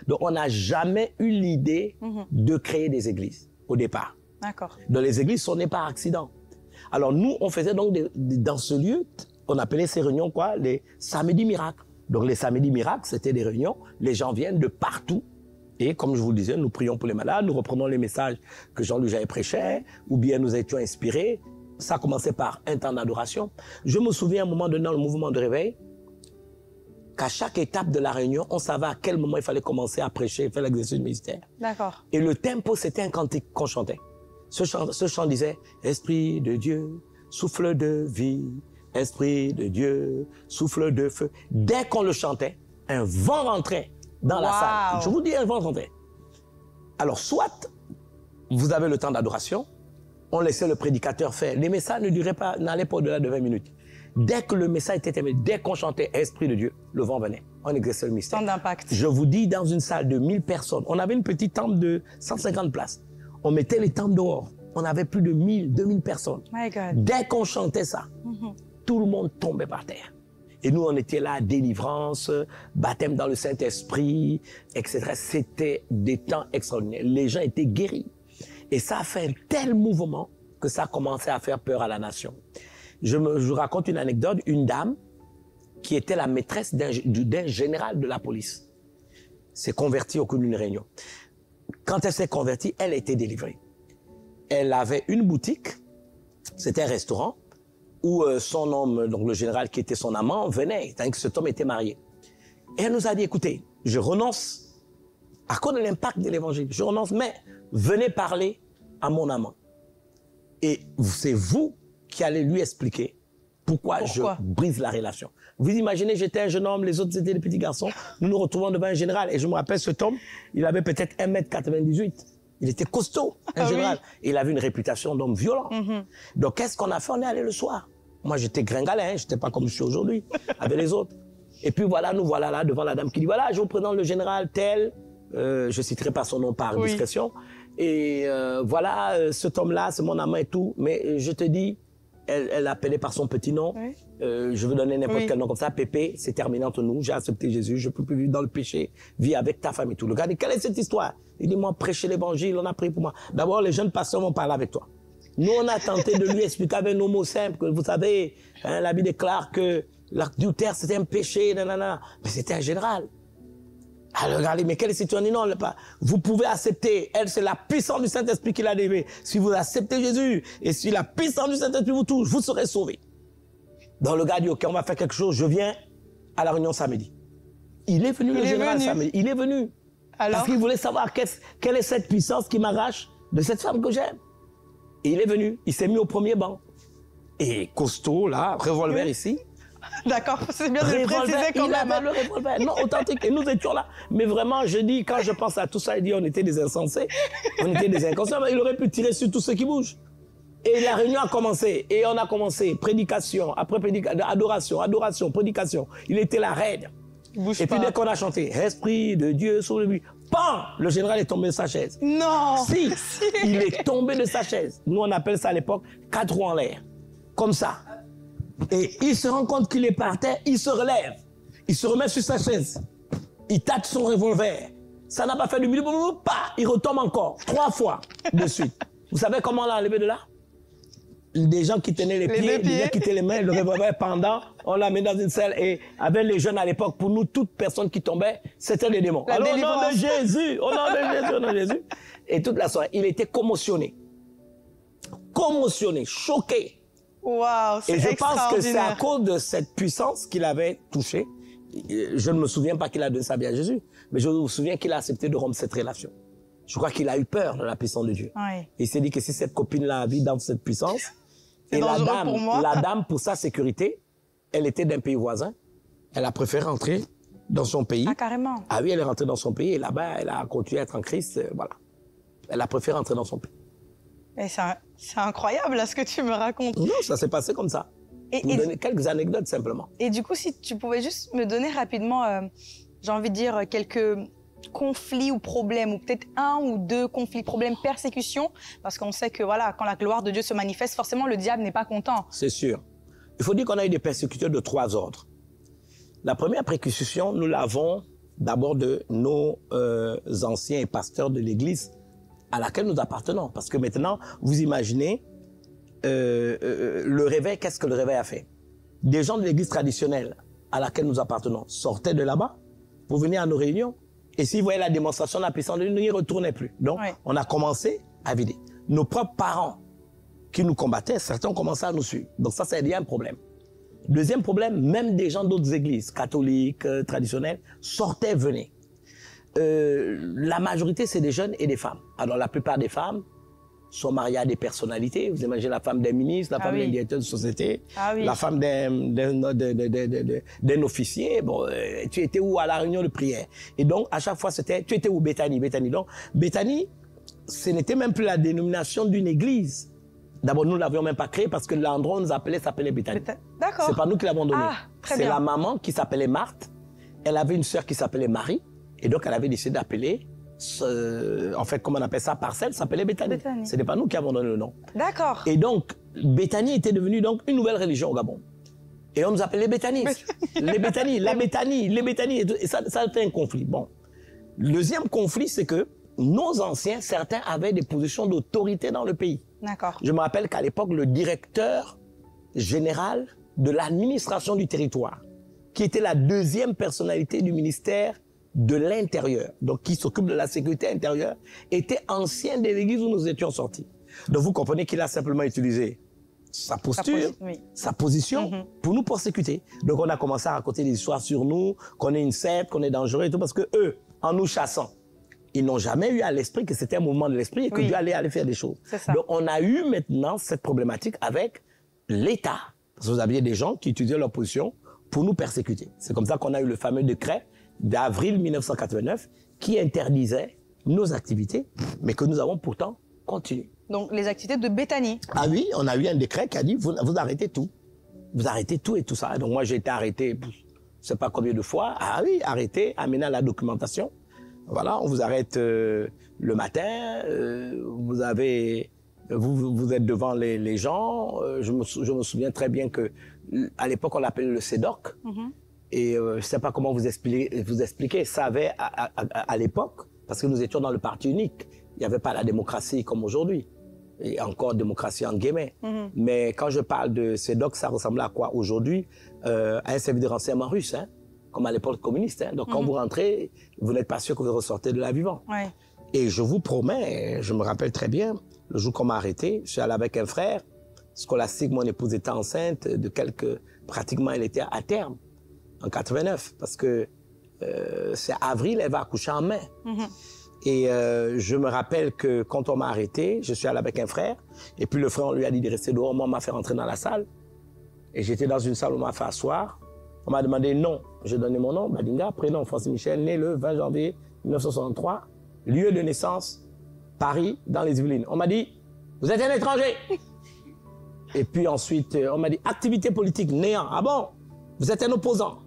Donc, on n'a jamais eu l'idée de créer des églises au départ. D'accord. Donc, les églises sont nées par accident. Alors, nous, on faisait donc dans ce lieu, on appelait ces réunions quoi? Les samedis miracles. Donc, les samedis miracles, c'était des réunions, les gens viennent de partout. Et comme je vous le disais, nous prions pour les malades, nous reprenons les messages que Jean-Louis Jaillet prêchait, ou bien nous étions inspirés. Ça commençait par un temps d'adoration. Je me souviens à un moment donné dans le mouvement de réveil, qu'à chaque étape de la réunion, on savait à quel moment il fallait commencer à prêcher, faire l'exercice du ministère. D'accord. Et le tempo, c'était un cantique qu'on chantait. Ce chant disait: Esprit de Dieu, souffle de vie, Esprit de Dieu, souffle de feu. Dès qu'on le chantait, un vent rentrait dans la salle. Je vous dis, un vent rentrait. Alors, soit vous avez le temps d'adoration, on laissait le prédicateur faire. Les messages ne duraient pas, n'allaient pas au-delà de 20 minutes. Dès que le message était terminé, dès qu'on chantait Esprit de Dieu, le vent venait. On exerçait le mystère. Tant d'impact. Je vous dis, dans une salle de 1000 personnes, on avait une petite tente de 150 places. On mettait les tentes dehors. On avait plus de 1000, 2000 personnes. My God. Dès qu'on chantait ça, tout le monde tombait par terre. Et nous, on était là, délivrance, baptême dans le Saint-Esprit, etc. C'était des temps extraordinaires. Les gens étaient guéris. Et ça a fait un tel mouvement que ça a commencé à faire peur à la nation. Je vous raconte une anecdote. Une dame qui était la maîtresse d'un général de la police s'est convertie au cours d'une réunion. Quand elle s'est convertie, elle a été délivrée. Elle avait une boutique, c'était un restaurant, où son homme, donc le général qui était son amant, venait, tant que cet homme était marié. Et elle nous a dit, écoutez, je renonce, à cause de l'impact de l'évangile, je renonce, mais venez parler à mon amant. Et c'est vous qui allez lui expliquer pourquoi je brise la relation. Vous imaginez, j'étais un jeune homme, les autres étaient des petits garçons, nous nous retrouvons devant un général. Et je me rappelle, cet homme, il avait peut-être 1,98 m. Il était costaud, un général. Et il avait une réputation d'homme violent. Donc, qu'est-ce qu'on a fait? On est allé le soir. Moi, j'étais gringalet, j'étais pas comme je suis aujourd'hui, avec les autres. Et puis voilà, nous voilà là devant la dame qui dit, voilà, je vous présente le général tel, je citerai pas son nom par discrétion. Et voilà, cet homme-là, c'est mon amant et tout. Mais je te dis, elle appelait par son petit nom. Je veux donner n'importe quel nom comme ça. Pépé, c'est terminé entre nous. J'ai accepté Jésus. Je peux plus vivre dans le péché. Vis avec ta femme et tout. Le gars dit, quelle est cette histoire? Il dit, moi, prêcher l'évangile, on a prié pour moi. D'abord, les jeunes pasteurs vont parler avec toi. Nous, on a tenté de lui expliquer avec nos mots simples que vous savez, hein, la Bible déclare que l'adultère, c'était un péché, nanana. Mais c'était un général. Alors, regardez, mais quelle situation? Non, pas. Vous pouvez accepter. Elle, c'est la puissance du Saint-Esprit qui l'a délivré. Si vous acceptez Jésus, et si la puissance du Saint-Esprit vous touche, vous serez sauvés. Donc, le gars dit, OK, on va faire quelque chose. Je viens à la réunion samedi. Il est venu, le général, samedi. Il est venu. Alors? Parce qu'il voulait savoir quelle est cette puissance qui m'arrache de cette femme que j'aime. Et il est venu. Il s'est mis au premier banc. Et costaud, là, revolver ici. D'accord, c'est bien de le préciser quand même. Il avait le revolver, non, authentique. Et nous étions là. Mais vraiment, je dis, quand je pense à tout ça, il dit, on était des insensés. On était des inconscients. Mais il aurait pu tirer sur tout ce qui bouge. Et la réunion a commencé. Et on a commencé. Prédication, après prédication, adoration, adoration, prédication. Il était là, raide. Et puis dès qu'on a chanté, Esprit de Dieu sur lui, pan, le général est tombé de sa chaise. Non. Si, il est tombé de sa chaise. Nous, on appelle ça à l'époque 4 roues en l'air. Comme ça. Et il se rend compte qu'il est par terre, il se relève. Il se remet sur sa chaise. Il tâte son revolver. Ça n'a pas fait du milieu, il retombe encore 3 fois de suite. Vous savez comment on l'a enlevé de là? Des gens qui tenaient les pieds, des gens qui tenaient les mains, le revolver pendant, on l'a mis dans une salle et avec les jeunes à l'époque, pour nous, toute personne qui tombait, c'était des démons. Alors, au nom de Jésus, au nom de Jésus, au nom de Jésus. Et toute la soirée, il était commotionné. Commotionné, choqué. Waouh, c'est extraordinaire. Et je pense que c'est à cause de cette puissance qu'il avait touchée. Je ne me souviens pas qu'il a donné sa vie à Jésus, mais je me souviens qu'il a accepté de rompre cette relation. Je crois qu'il a eu peur de la puissance de Dieu. Oui. Il s'est dit que si cette copine-là vit dans cette puissance, et la dame, pour sa sécurité, elle était d'un pays voisin. Elle a préféré rentrer dans son pays. Ah, carrément. Ah oui, elle est rentrée dans son pays et là-bas, elle a continué à être en Christ. Voilà. Elle a préféré rentrer dans son pays. Et c'est incroyable, là, ce que tu me racontes. Non, ça s'est passé comme ça. Je vous donner quelques anecdotes, simplement. Et du coup, si tu pouvais juste me donner rapidement, j'ai envie de dire, quelques conflits ou problèmes, ou peut-être 1 ou 2 conflits, problèmes, persécutions, parce qu'on sait que voilà, quand la gloire de Dieu se manifeste, forcément le diable n'est pas content. C'est sûr. Il faut dire qu'on a eu des persécuteurs de 3 ordres. La première persécution, nous l'avons d'abord de nos anciens pasteurs de l'Église à laquelle nous appartenons. Parce que maintenant, vous imaginez le réveil, qu'est-ce que le réveil a fait? Des gens de l'Église traditionnelle à laquelle nous appartenons sortaient de là-bas pour venir à nos réunions. Et s'ils voyaient la démonstration de la puissance de Dieu, ils n'y retournaient plus. Donc, on a commencé à vider. Nos propres parents qui nous combattaient, certains ont commencé à nous suivre. Donc ça, c'est un problème. Deuxième problème, même des gens d'autres églises, catholiques, traditionnelles, sortaient, venaient. La majorité, c'est des jeunes et des femmes. Alors, la plupart des femmes sont mariés à des personnalités. Vous imaginez la femme d'un ministre, la femme d'un directeur de société, la femme d'un officier. Bon, tu étais où à la réunion de prière? Et donc, à chaque fois, c'était, tu étais où, Béthanie? Béthanie. Donc, Béthanie, ce n'était même plus la dénomination d'une église. D'abord, nous ne l'avions même pas créée parce que l'endroit où on nous appelait s'appelait Béthanie. D'accord. C'est pas nous qui l'avons donné. Ah, c'est la maman qui s'appelait Marthe. Elle avait une sœur qui s'appelait Marie. Et donc, elle avait décidé d'appeler, en fait, comment on appelle ça, parcelle, s'appelait Béthanie. Ce n'est pas nous qui avons donné le nom. D'accord. Et donc, Béthanie était devenue donc une nouvelle religion au Gabon. Et on nous appelait les Béthanistes. Les Béthanies, la Béthanie, les Béthanies. Et ça a fait un conflit. Bon. Le deuxième conflit, c'est que nos anciens, certains avaient des positions d'autorité dans le pays. D'accord. Je me rappelle qu'à l'époque, le directeur général de l'administration du territoire, qui était la deuxième personnalité du ministère de l'Intérieur, donc qui s'occupe de la sécurité intérieure, était ancien de l'église où nous étions sortis. Donc vous comprenez qu'il a simplement utilisé sa posture, sa position pour nous persécuter. Donc on a commencé à raconter des histoires sur nous, qu'on est une secte, qu'on est dangereux et tout, parce que eux, en nous chassant, ils n'ont jamais eu à l'esprit que c'était un mouvement de l'esprit et que Dieu allait aller faire des choses. Donc on a eu maintenant cette problématique avec l'État. Parce que vous aviez des gens qui utilisaient leur position pour nous persécuter. C'est comme ça qu'on a eu le fameux décret d'avril 1989 qui interdisait nos activités, mais que nous avons pourtant continué. Donc les activités de Béthanie. Ah oui, on a eu un décret qui a dit vous arrêtez tout. Vous arrêtez tout et tout ça. Donc moi j'ai été arrêté, je ne sais pas combien de fois. Ah oui, arrêté, amené à la documentation. Voilà, on vous arrête le matin, vous êtes devant les gens. Je me souviens très bien que à l'époque on l'appelait le CEDOC. Et je ne sais pas comment vous expliquer. Ça avait à l'époque, parce que nous étions dans le parti unique, il n'y avait pas la démocratie comme aujourd'hui. Et encore démocratie en guillemets. Mais quand je parle de CEDOC, ça ressemblait à quoi aujourd'hui? À un service de renseignement russe, hein, comme à l'époque communiste. Hein. Donc quand vous rentrez, vous n'êtes pas sûr que vous ressortez de là vivant. Et je vous promets, je me rappelle très bien, le jour qu'on m'a arrêté, je suis allé avec un frère, scolastique, mon épouse était enceinte de pratiquement elle était à terme. En 89, parce que c'est avril, elle va accoucher en mai. Et je me rappelle que quand on m'a arrêté, je suis allé avec un frère, et puis le frère, on lui a dit de rester dehors, moi, on m'a fait rentrer dans la salle. Et j'étais dans une salle où on m'a fait asseoir. On m'a demandé non. J'ai donné mon nom, Badinga, prénom Francis Michel, né le 20 janvier 1963, lieu de naissance, Paris, dans les Yvelines. On m'a dit, vous êtes un étranger. Et puis ensuite, on m'a dit, activité politique, néant. Ah bon? Vous êtes un opposant.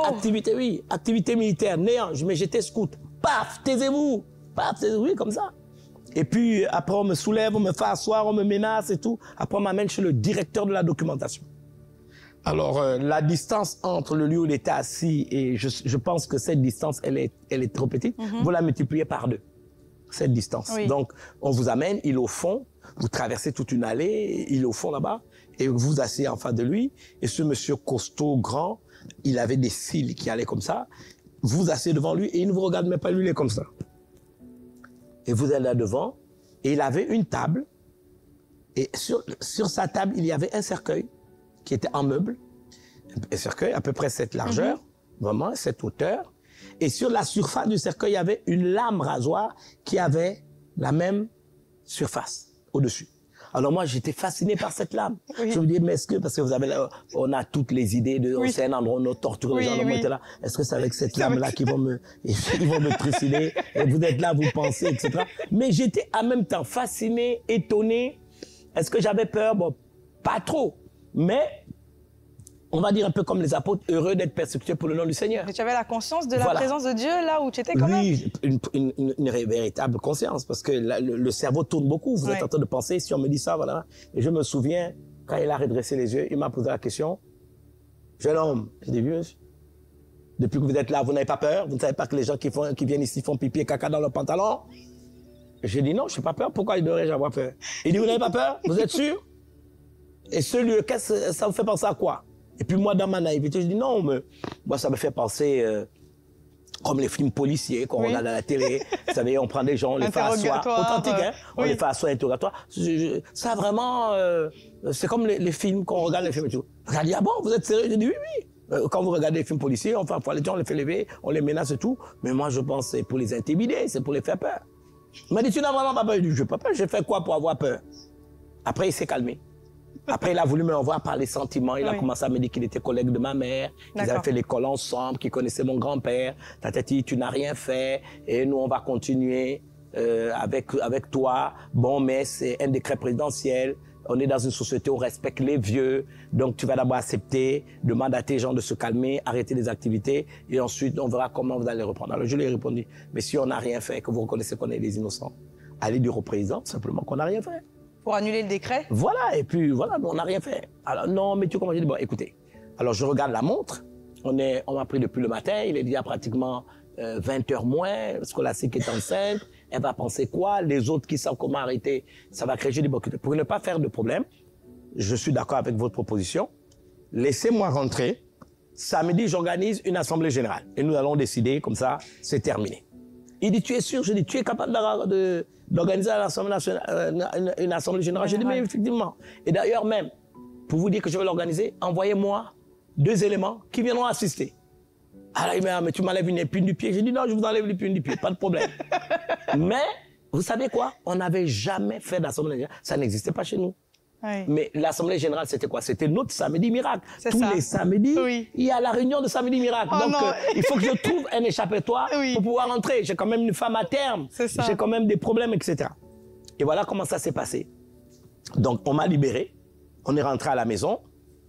Activité, oui. Activité militaire, néant. Mais j'étais scout. Paf, taisez-vous. Paf, taisez-vous, oui, comme ça. Et puis, après, on me soulève, on me fait asseoir, on me menace et tout. Après, on m'amène chez le directeur de la documentation. Alors, la distance entre le lieu où il était assis et je pense que cette distance, elle est trop petite. Vous la multipliez par 2, cette distance. Donc, on vous amène, il est au fond, vous traversez toute une allée, il est au fond là-bas, et vous vous asseyez en face de lui. Et ce monsieur costaud, grand, il avait des cils qui allaient comme ça. Vous vous asseyez devant lui et il ne vous regarde même pas, lui, il est comme ça. Et vous êtes là devant, et il avait une table, et sur sa table, il y avait un cercueil qui était en meuble, un cercueil à peu près cette largeur, vraiment cette hauteur, et sur la surface du cercueil, il y avait une lame rasoir qui avait la même surface au-dessus. Alors moi, j'étais fasciné par cette lame. Je me dis, mais est-ce que, parce que vous avez, on a toutes les idées de, c'est un endroit où on torture les gens, là. Est-ce que c'est avec cette lame-là qu'ils vont me trucider, et vous êtes là, vous pensez, etc. Mais j'étais en même temps fasciné, étonné. Est-ce que j'avais peur? Bon, pas trop. Mais, on va dire un peu comme les apôtres, heureux d'être persécutés pour le nom du Seigneur. Mais tu avais la conscience de la présence de Dieu là où tu étais quand même? Oui, une véritable conscience, parce que le cerveau tourne beaucoup. Vous êtes en train de penser, si on me dit ça, voilà. Et je me souviens, quand il a redressé les yeux, il m'a posé la question, jeune homme, j'ai dit, vieux, depuis que vous êtes là, vous n'avez pas peur? Vous ne savez pas que les gens qui viennent ici font pipi et caca dans leurs pantalons? J'ai dit non, je n'ai pas peur. Pourquoi il devrait avoir peur? Il dit, vous n'avez pas peur? Vous êtes sûr? Et ce lieu, ça vous fait penser à quoi? Et puis moi, dans ma naïveté, je dis non, mais moi, ça me fait penser comme les films policiers qu'on regarde à la télé. Vous savez, on prend des gens, on les fait asseoir. Authentique, hein? On les fait asseoir, interrogatoire. Ça, vraiment, c'est comme les films qu'on regarde, les films et tout. Elle dit, ah bon, vous êtes sérieux? Je dis, oui, oui. Quand vous regardez les films policiers, on fait les gens, on les fait lever, on les menace et tout. Mais moi, je pense que c'est pour les intimider, c'est pour les faire peur. Il m'a dit, tu n'as vraiment pas peur? Je n'ai pas peur, j'ai fait quoi pour avoir peur? Après, il s'est calmé. Après, il a voulu me revoir par les sentiments. Il a commencé à me dire qu'il était collègue de ma mère, qu'ils avaient fait l'école ensemble, qu'il connaissait mon grand-père. Tata dit, tu n'as rien fait et nous, on va continuer avec toi. Bon, mais c'est un décret présidentiel. On est dans une société où on respecte les vieux. Donc, tu vas d'abord accepter, demande à tes gens de se calmer, arrêter les activités et ensuite, on verra comment vous allez reprendre. Alors, je lui ai répondu, mais si on n'a rien fait, que vous reconnaissez qu'on est des innocents, allez dire au président simplement qu'on n'a rien fait. Pour annuler le décret? Voilà, et puis voilà, on n'a rien fait. Alors, non, mais tu comprends, j'ai dit, bon, écoutez. Alors, je regarde la montre. On m'a pris depuis le matin. Il est déjà pratiquement 20h moins. Scolastique est enceinte. Elle va penser quoi? Les autres qui savent comment arrêter, ça va créer. Je dis, bon, écoutez, pour ne pas faire de problème, je suis d'accord avec votre proposition. Laissez-moi rentrer. Samedi, j'organise une assemblée générale. Et nous allons décider, comme ça, c'est terminé. Il dit, tu es sûr? Je dis, tu es capable d'organiser une assemblée générale? Je dis, mais effectivement. Et d'ailleurs même, pour vous dire que je vais l'organiser, envoyez-moi 2 éléments qui viendront assister. Alors il m'a dit, mais tu m'enlèves une épine du pied. J'ai dit, non, je vous enlève l'épine du pied, pas de problème. Mais, vous savez quoi? On n'avait jamais fait d'assemblée générale. Ça n'existait pas chez nous. Oui. Mais l'assemblée générale, c'était quoi? C'était notre samedi miracle. Tous les samedis, il y a la réunion de samedi miracle. Donc, il faut que je trouve un échappatoire pour pouvoir rentrer. J'ai quand même une femme à terme. J'ai quand même des problèmes, etc. Et voilà comment ça s'est passé. Donc, on m'a libéré. On est rentré à la maison.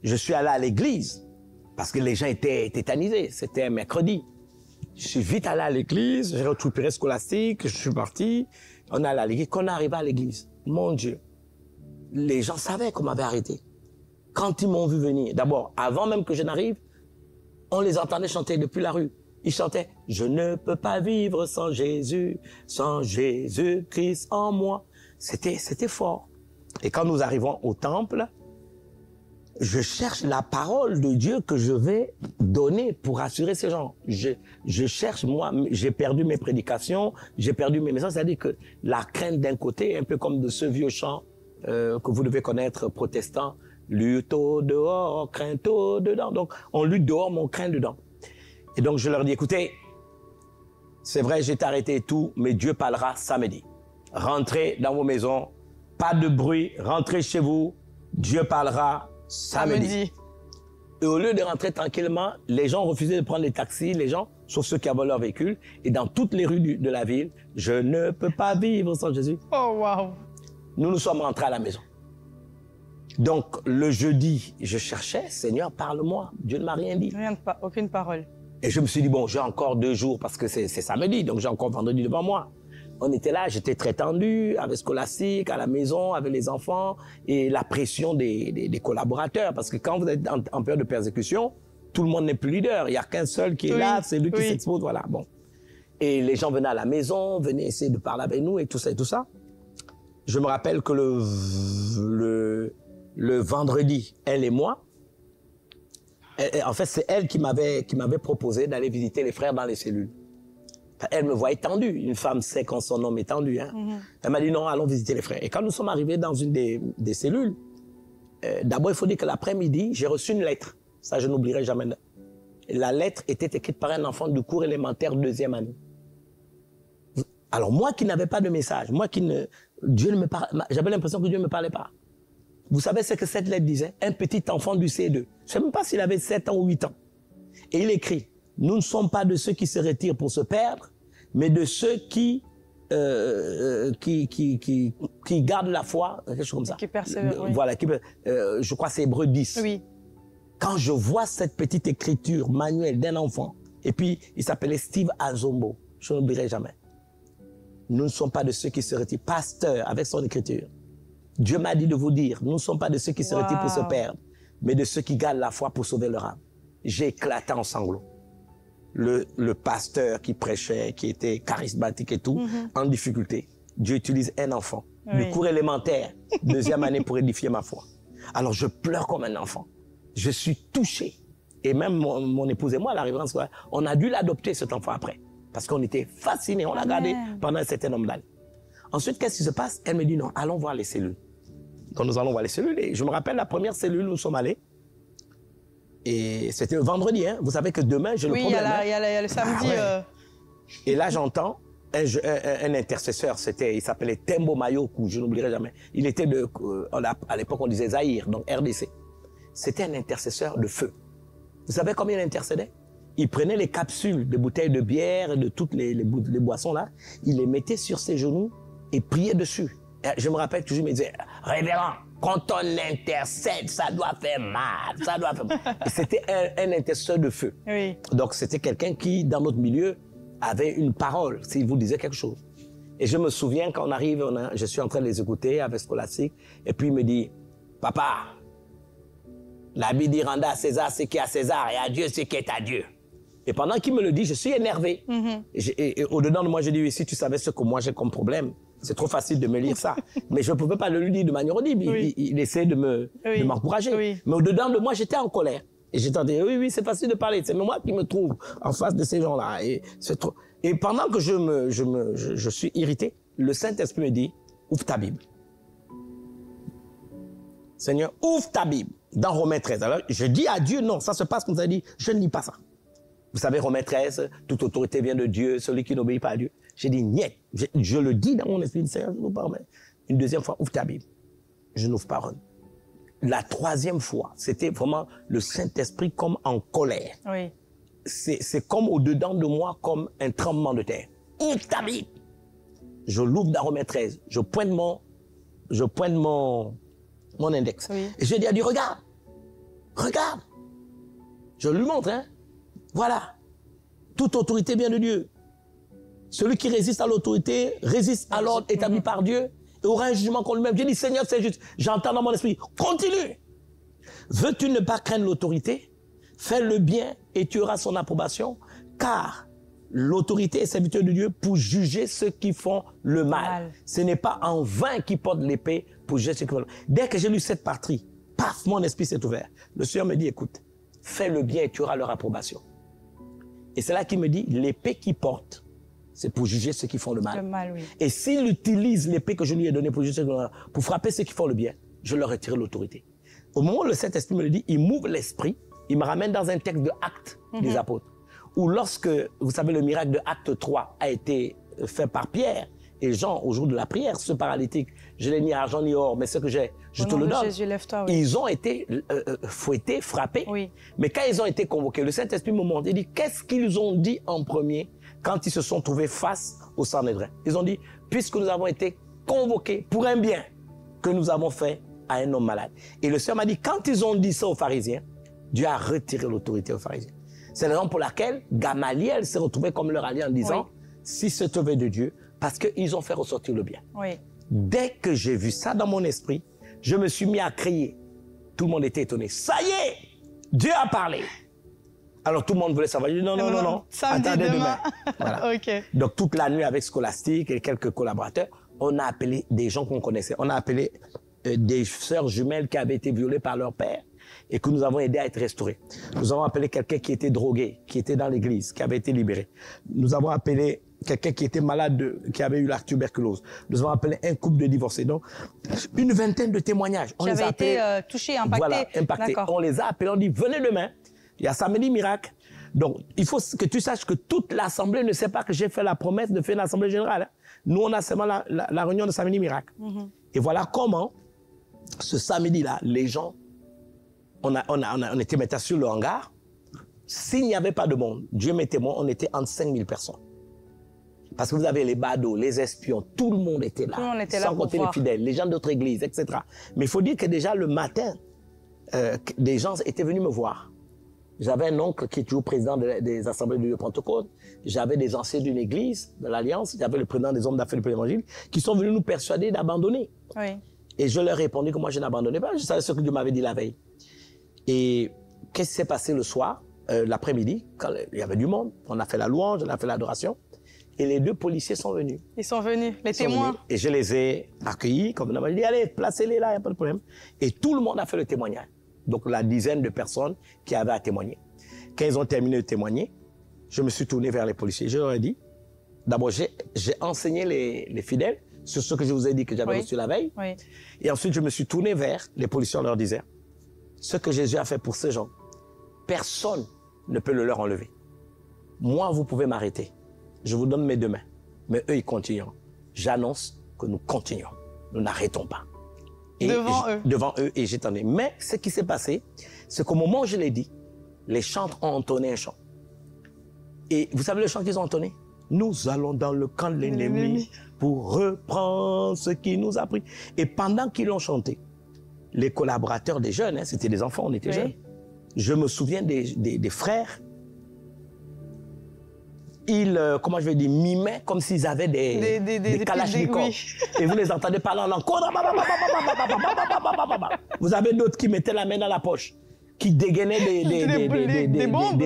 Je suis allé à l'église parce que les gens étaient tétanisés. C'était un mercredi. Je suis vite allé à l'église. J'ai récupéré scolastique. Je suis parti. On est allé à l'église. Quand on est arrivé à l'église, mon Dieu, les gens savaient qu'on m'avait arrêté. Quand ils m'ont vu venir, d'abord, avant même que je n'arrive, on les entendait chanter depuis la rue. Ils chantaient « Je ne peux pas vivre sans Jésus-Christ en moi ». C'était fort. Et quand nous arrivons au temple, je cherche la parole de Dieu que je vais donner pour rassurer ces gens. Je cherche, moi, j'ai perdu mes prédications, j'ai perdu mes messages. C'est-à-dire que la crainte d'un côté, un peu comme de ce vieux chant que vous devez connaître, protestant, lutte au dehors, crainte au dedans. Donc, on lutte dehors, mais on craint dedans. Et donc, je leur dis, écoutez, c'est vrai, j'ai arrêté et tout, mais Dieu parlera samedi. Rentrez dans vos maisons, pas de bruit, rentrez chez vous, Dieu parlera samedi. Et au lieu de rentrer tranquillement, les gens refusaient de prendre les taxis, les gens, sauf ceux qui avaient leur véhicule, et dans toutes les rues de la ville, je ne peux pas vivre sans Jésus. Oh, wow! Nous sommes rentrés à la maison. Donc, le jeudi, je cherchais, Seigneur, parle-moi. Dieu ne m'a rien dit. Aucune parole. Et je me suis dit, bon, j'ai encore 2 jours parce que c'est samedi, donc j'ai encore vendredi devant moi. On était là, j'étais très tendu, avec scolastique, à la maison, avec les enfants, et la pression des collaborateurs. Parce que quand vous êtes en période de persécution, tout le monde n'est plus leader. Il n'y a qu'un seul qui est là, c'est lui qui s'expose, voilà. Bon. Et les gens venaient à la maison, venaient essayer de parler avec nous et tout ça et tout ça. Je me rappelle que le vendredi, elle et moi, en fait, c'est elle qui m'avait proposé d'aller visiter les frères dans les cellules. Elle me voyait tendue. Une femme sait quand son homme est tendu. Hein. Elle m'a dit non, allons visiter les frères. Et quand nous sommes arrivés dans une des cellules, d'abord, il faut dire que l'après-midi, j'ai reçu une lettre. Ça, je n'oublierai jamais. La lettre était écrite par un enfant du cours élémentaire 2e année. Alors, moi qui n'avais pas de message, Dieu ne me parlait, j'avais l'impression que Dieu ne me parlait pas. Vous savez ce que cette lettre disait? Un petit enfant du C2. Je ne sais même pas s'il avait 7 ans ou 8 ans. Et il écrit, nous ne sommes pas de ceux qui se retirent pour se perdre, mais de ceux qui gardent la foi, quelque chose comme ça. Qui persévèrent, oui. Voilà, je crois que c'est Hébreux 10. Oui. Quand je vois cette petite écriture manuelle d'un enfant, et puis il s'appelait Steve Azombo, je n'oublierai jamais. Nous ne sommes pas de ceux qui se retirent. Pasteur, avec son écriture. Dieu m'a dit de vous dire, nous ne sommes pas de ceux qui se retirent pour se perdre, mais de ceux qui gardent la foi pour sauver leur âme. J'ai éclaté en sanglots. Le pasteur qui prêchait, qui était charismatique et tout, en difficulté. Dieu utilise un enfant du cours élémentaire, 2e année pour édifier ma foi. Alors je pleure comme un enfant. Je suis touché. Et même mon épouse et moi, à la révérence, on a dû l'adopter cet enfant après. Parce qu'on était fascinés, on l'a gardé pendant un certain nombre d'années. Ensuite, qu'est-ce qui se passe? Elle me dit non, allons voir les cellules. Donc nous allons voir les cellules. Et je me rappelle la première cellule où nous sommes allés. Et c'était le vendredi, hein. Vous savez que demain, j'ai le problème. Oui, il y a le samedi. Et là, j'entends un intercesseur, il s'appelait Tembo Mayoku, je n'oublierai jamais. Il était à l'époque on disait Zaïre, donc RDC. C'était un intercesseur de feu. Vous savez combien il intercédait? Il prenait les capsules de bouteilles de bière et de toutes les boissons là, il les mettait sur ses genoux et priait dessus. Et je me rappelle toujours, il me disait, révérend, quand on intercède, ça doit faire mal, ça doit faire mal. Et c'était un intercesseur de feu. Oui. Donc c'était quelqu'un qui, dans notre milieu, avait une parole, s'il vous disait quelque chose. Et je me souviens quand on arrive, je suis en train de les écouter avec Scholastique, et puis il me dit, papa, la Bible dit, rendez à César ce qui est à César, et à Dieu ce qui est à Dieu. Et pendant qu'il me le dit, je suis énervé. Et au-dedans de moi, je dis, oui, si tu savais ce que moi j'ai comme problème, c'est trop facile de me lire ça. Mais je ne pouvais pas le lui dire de manière audible. Oui. Il essaie de m'encourager. Oui. Mais au-dedans de moi, j'étais en colère. Et j'étais en train de dire, oui, c'est facile de parler. C'est moi qui me trouve en face de ces gens-là. Et c'est trop. Et pendant que je suis irrité, le Saint-Esprit me dit, ouvre ta Bible. Seigneur, ouvre ta Bible. Dans Romains 13. Alors, je dis à Dieu, non, ça se passe comme ça. Il dit, je ne lis pas ça. Vous savez, Romains 13, toute autorité vient de Dieu, celui qui n'obéit pas à Dieu. J'ai dit, niet. Je le dis dans mon esprit, Seigneur, je ne pas. Une deuxième fois, ouvre ta Bible. Je n'ouvre pas. La troisième fois, c'était vraiment le Saint-Esprit comme en colère. Oui. C'est comme au-dedans de moi, comme un tremblement de terre. Ouvre ta Bible. Je l'ouvre dans Romains 13. Je pointe mon index. Oui. Et je dis à Dieu, regarde. Regarde. Je lui montre, hein. Voilà. Toute autorité vient de Dieu. Celui qui résiste à l'autorité résiste à l'ordre établi par Dieu et aura un jugement contre lui-même. J'ai dit, Seigneur, c'est juste. J'entends dans mon esprit. Continue. Veux-tu ne pas craindre l'autorité? Fais le bien et tu auras son approbation, car l'autorité est serviteur de Dieu pour juger ceux qui font le mal. Ce n'est pas en vain qu'ils portent l'épée pour juger ceux qui font le mal. Dès que j'ai lu cette partie, paf, mon esprit s'est ouvert. Le Seigneur me dit, écoute, fais le bien et tu auras leur approbation. Et c'est là qu'il me dit, l'épée qu'il porte, c'est pour juger ceux qui font le mal. Le mal, oui. Et s'il utilise l'épée que je lui ai donnée pour juger ceux qui font le mal, pour frapper ceux qui font le bien, je leur retire l'autorité. Au moment où le Saint-Esprit me le dit, il m'ouvre l'esprit, il me ramène dans un texte de Actes des Apôtres, où lorsque, vous savez, le miracle de Acte 3 a été fait par Pierre et Jean au jour de la prière, ce paralytique, je n'ai ni argent ni or, mais ce que j'ai, je te le donne. Jésus, lève-toi, oui. Ils ont été fouettés, frappés. Oui. Mais quand ils ont été convoqués, le Saint-Esprit me montre, il dit, qu'est-ce qu'ils ont dit en premier quand ils se sont trouvés face au Sanhédrin? Ils ont dit, puisque nous avons été convoqués pour un bien que nous avons fait à un homme malade. Et le Seigneur m'a dit, quand ils ont dit ça aux pharisiens, Dieu a retiré l'autorité aux pharisiens. C'est la raison pour laquelle Gamaliel s'est retrouvé comme leur allié en disant, si c'est œuvre de Dieu, parce qu'ils ont fait ressortir le bien. Oui. Dès que j'ai vu ça dans mon esprit, je me suis mis à crier. Tout le monde était étonné. Ça y est, Dieu a parlé. Alors tout le monde voulait savoir. Je dis non. Samedi, attendez demain. Voilà. Okay. Donc toute la nuit avec Scholastique et quelques collaborateurs, on a appelé des gens qu'on connaissait. On a appelé des sœurs jumelles qui avaient été violées par leur père et que nous avons aidé à être restaurées. Nous avons appelé quelqu'un qui était drogué, qui était dans l'église, qui avait été libéré. Nous avons appelé quelqu'un qui était malade, qui avait eu la tuberculose. Nous avons appelé un couple de divorcés. Donc, une vingtaine de témoignages. On les a appelés, été touchés, impactés. Voilà, impactés. On les a appelés, on dit, venez demain. Il y a Samedi Miracle. Donc, il faut que tu saches que toute l'Assemblée ne sait pas que j'ai fait la promesse de faire une Assemblée Générale. Nous, on a seulement la réunion de Samedi Miracle. Et voilà comment, ce samedi-là, les gens, on était maintenant sur le hangar. S'il n'y avait pas de monde, Dieu m'est témoin, on était entre 5000 personnes. Parce que vous avez les badauds, les espions, tout le monde était là. Tout le monde était là sans compter les fidèles, les gens d'autres églises, etc. Mais il faut dire que déjà le matin, des gens étaient venus me voir. J'avais un oncle qui est toujours président des assemblées de Pentecôte. J'avais des anciens d'une église, de l'Alliance. J'avais le président des hommes d'affaires de l'Évangile, qui sont venus nous persuader d'abandonner. Oui. Et je leur ai répondu que moi, je n'abandonnais pas. Je savais ce que Dieu m'avait dit la veille. Et qu'est-ce qui s'est passé le soir, l'après-midi, quand il y avait du monde? On a fait la louange, on a fait l'adoration. Et les deux policiers sont venus. Ils sont venus, les témoins. Et je les ai accueillis, comme on m'a dit, allez, placez-les là, il n'y a pas de problème. Et tout le monde a fait le témoignage. Donc la dizaine de personnes qui avaient à témoigner. Quand ils ont terminé de témoigner, je me suis tourné vers les policiers. Je leur ai dit, d'abord, j'ai enseigné les fidèles sur ce que je vous ai dit que j'avais reçu la veille. Oui. Et ensuite, je me suis tourné vers les policiers en leur disant, ce que Jésus a fait pour ces gens, personne ne peut le leur enlever. Moi, vous pouvez m'arrêter. Je vous donne mes deux mains. Mais eux, ils continuent. J'annonce que nous continuons. Nous n'arrêtons pas. Et devant eux, et j'étendais. Mais ce qui s'est passé, c'est qu'au moment où je l'ai dit, les chantres ont entonné un chant. Et vous savez le chant qu'ils ont entonné? Nous allons dans le camp de l'ennemi pour reprendre ce qu'il nous a pris. Et pendant qu'ils l'ont chanté, les collaborateurs des jeunes, hein, c'était des enfants, on était jeunes, je me souviens des frères, ils, comment je vais dire, mimaient comme s'ils avaient des kalachnikovs. Et vous les entendez parler en langue. Vous avez d'autres qui mettaient la main dans la poche, qui dégainaient des bombes,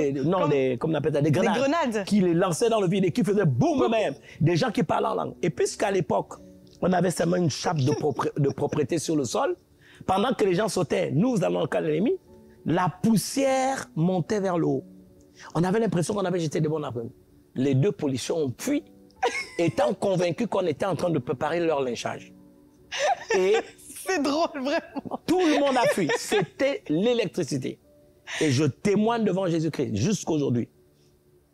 comme on appelle ça, des grenades, qui les lançaient dans le vide et qui faisaient boum même. Des gens qui parlaient en langue. Et puisqu'à l'époque, on avait seulement une chape de propriété sur le sol, pendant que les gens sautaient, nous allons dans le camp de l'ennemi, la poussière montait vers le haut. On avait l'impression qu'on avait jeté des bombes après. Les deux policiers ont fui, étant convaincus qu'on était en train de préparer leur lynchage. Et c'est drôle, vraiment. Tout le monde a fui. C'était l'électricité. Et je témoigne devant Jésus-Christ, jusqu'aujourd'hui,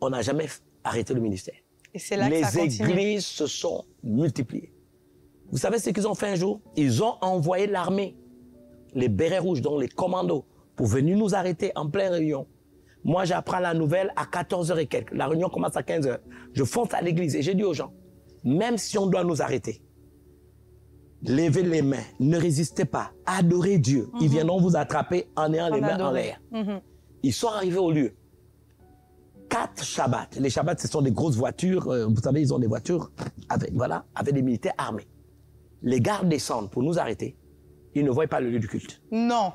on n'a jamais arrêté le ministère. Et c'est là que ça continue. Les églises se sont multipliées. Vous savez ce qu'ils ont fait un jour? Ils ont envoyé l'armée, les bérets rouges, donc les commandos, pour venir nous arrêter en pleine réunion. Moi, j'apprends la nouvelle à 14h et quelques. La réunion commence à 15h. Je fonce à l'église et j'ai dit aux gens, même si on doit nous arrêter, levez les mains, ne résistez pas, adorez Dieu. Ils viendront vous attraper en ayant les mains en l'air. Ils sont arrivés au lieu. 4 Shabbats. Les Shabbats, ce sont des grosses voitures. Vous savez, ils ont des voitures avec des militaires armés. Les gardes descendent pour nous arrêter. Ils ne voient pas le lieu du culte. Non.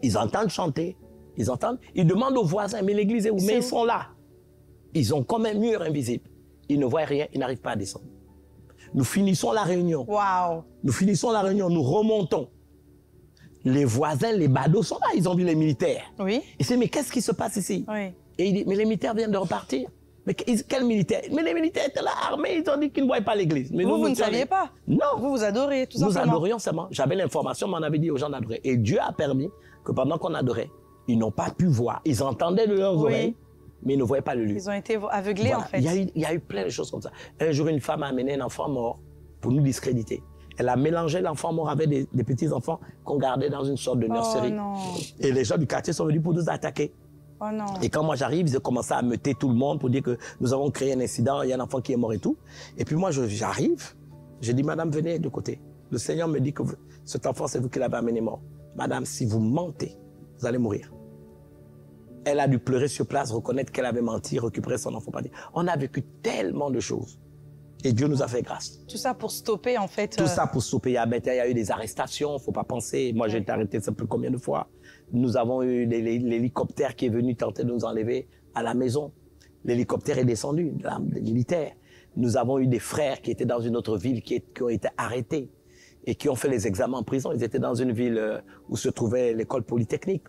Ils entendent chanter. Ils entendent. Ils demandent aux voisins, mais l'église est où? Mais ils sont là. Ils ont comme un mur invisible. Ils ne voient rien, ils n'arrivent pas à descendre. Nous finissons la réunion. Waouh. Nous finissons la réunion, nous remontons. Les voisins, les badauds sont là, ils ont vu les militaires. Oui. Ils disent, mais qu'est-ce qui se passe ici? Oui. Et il dit, mais les militaires viennent de repartir. Mais quel militaire? Mais les militaires étaient là, armés, ils ont dit qu'ils ne voyaient pas l'église. Mais vous ne saviez pas? Non. Vous adorez, tout simplement. Nous adorions seulement. J'avais l'information, mais on avait dit aux gens d'adorer. Et Dieu a permis que pendant qu'on adorait, ils n'ont pas pu voir. Ils entendaient de leurs oreilles, mais ils ne voyaient pas le lieu. Ils ont été aveuglés, en fait. Il y a eu plein de choses comme ça. Un jour, une femme a amené un enfant mort pour nous discréditer. Elle a mélangé l'enfant mort avec des petits-enfants qu'on gardait dans une sorte de nurserie. Oh non. Et les gens du quartier sont venus pour nous attaquer. Oh non. Et quand moi j'arrive, ils ont commencé à meuter tout le monde pour dire que nous avons créé un incident, il y a un enfant qui est mort et tout. Et puis moi, j'arrive, j'ai dit, madame, venez de côté. Le Seigneur me dit que cet enfant, c'est vous qui l'avez amené mort. Madame, si vous mentez, vous allez mourir. Elle a dû pleurer sur place, reconnaître qu'elle avait menti, récupérer son enfant. On a vécu tellement de choses. Et Dieu nous a fait grâce. Tout ça pour stopper, en fait. Tout ça pour stopper. Il y a eu des arrestations, il ne faut pas penser. Moi, j'ai été arrêté, ça peut combien de fois. Nous avons eu l'hélicoptère qui est venu tenter de nous enlever à la maison. L'hélicoptère est descendu, les militaires. Nous avons eu des frères qui étaient dans une autre ville qui ont été arrêtés et qui ont fait les examens en prison. Ils étaient dans une ville où se trouvait l'école polytechnique.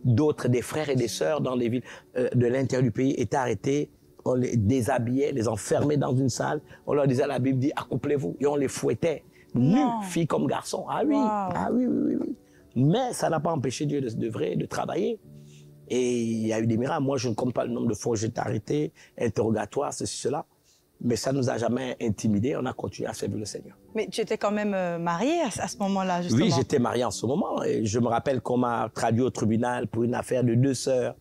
D'autres, des frères et des sœurs dans des villes de l'intérieur du pays étaient arrêtés. On les déshabillait, les enfermait dans une salle. On leur disait, la Bible dit, accouplez-vous. Et on les fouettait, nus, filles comme garçons. Ah oui, ah oui. Mais ça n'a pas empêché Dieu de travailler. Et il y a eu des miracles. Moi, je ne compte pas le nombre de fois où j'ai été arrêté, interrogatoire, ceci, cela. Mais ça ne nous a jamais intimidés. On a continué à servir le Seigneur. Mais tu étais quand même marié à ce moment-là, justement. Oui, j'étais marié en ce moment. Et je me rappelle qu'on m'a traduit au tribunal pour une affaire de 2 sœurs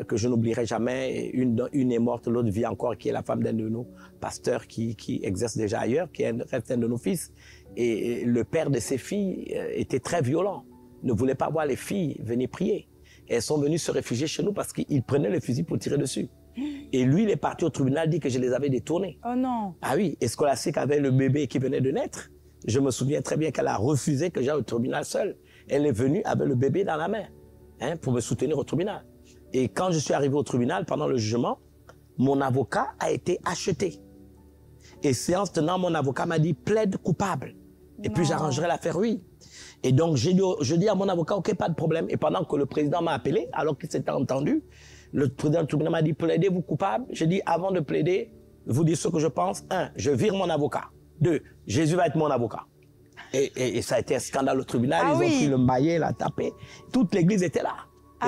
que je n'oublierai jamais. Une est morte, l'autre vit encore, qui est la femme d'un de nos pasteurs qui exerce déjà ailleurs, qui reste un de nos fils. Et le père de ses filles était très violent, ne voulait pas voir les filles venir prier. Et elles sont venues se réfugier chez nous parce qu'il prenait le fusil pour tirer dessus. Et lui, il est parti au tribunal, dit que je les avais détournés. Oh non. Ah oui, et Scholastique avait le bébé qui venait de naître. Je me souviens très bien qu'elle a refusé que j'aille au tribunal seule. Elle est venue avec le bébé dans la main, pour me soutenir au tribunal. Et quand je suis arrivé au tribunal, pendant le jugement, mon avocat a été acheté. Et séance tenant, mon avocat m'a dit, plaide coupable. Et puis j'arrangerai l'affaire, oui. Et donc, je dis à mon avocat, OK, pas de problème. Et pendant que le président m'a appelé, alors qu'il s'était entendu, le président du tribunal m'a dit, plaidez-vous coupable. J'ai dit, avant de plaider, vous dire ce que je pense. 1, je vire mon avocat. 2, Jésus va être mon avocat. Et ça a été un scandale au tribunal. Ils ont pris le maillet, l'a tapé. Toute l'église était là.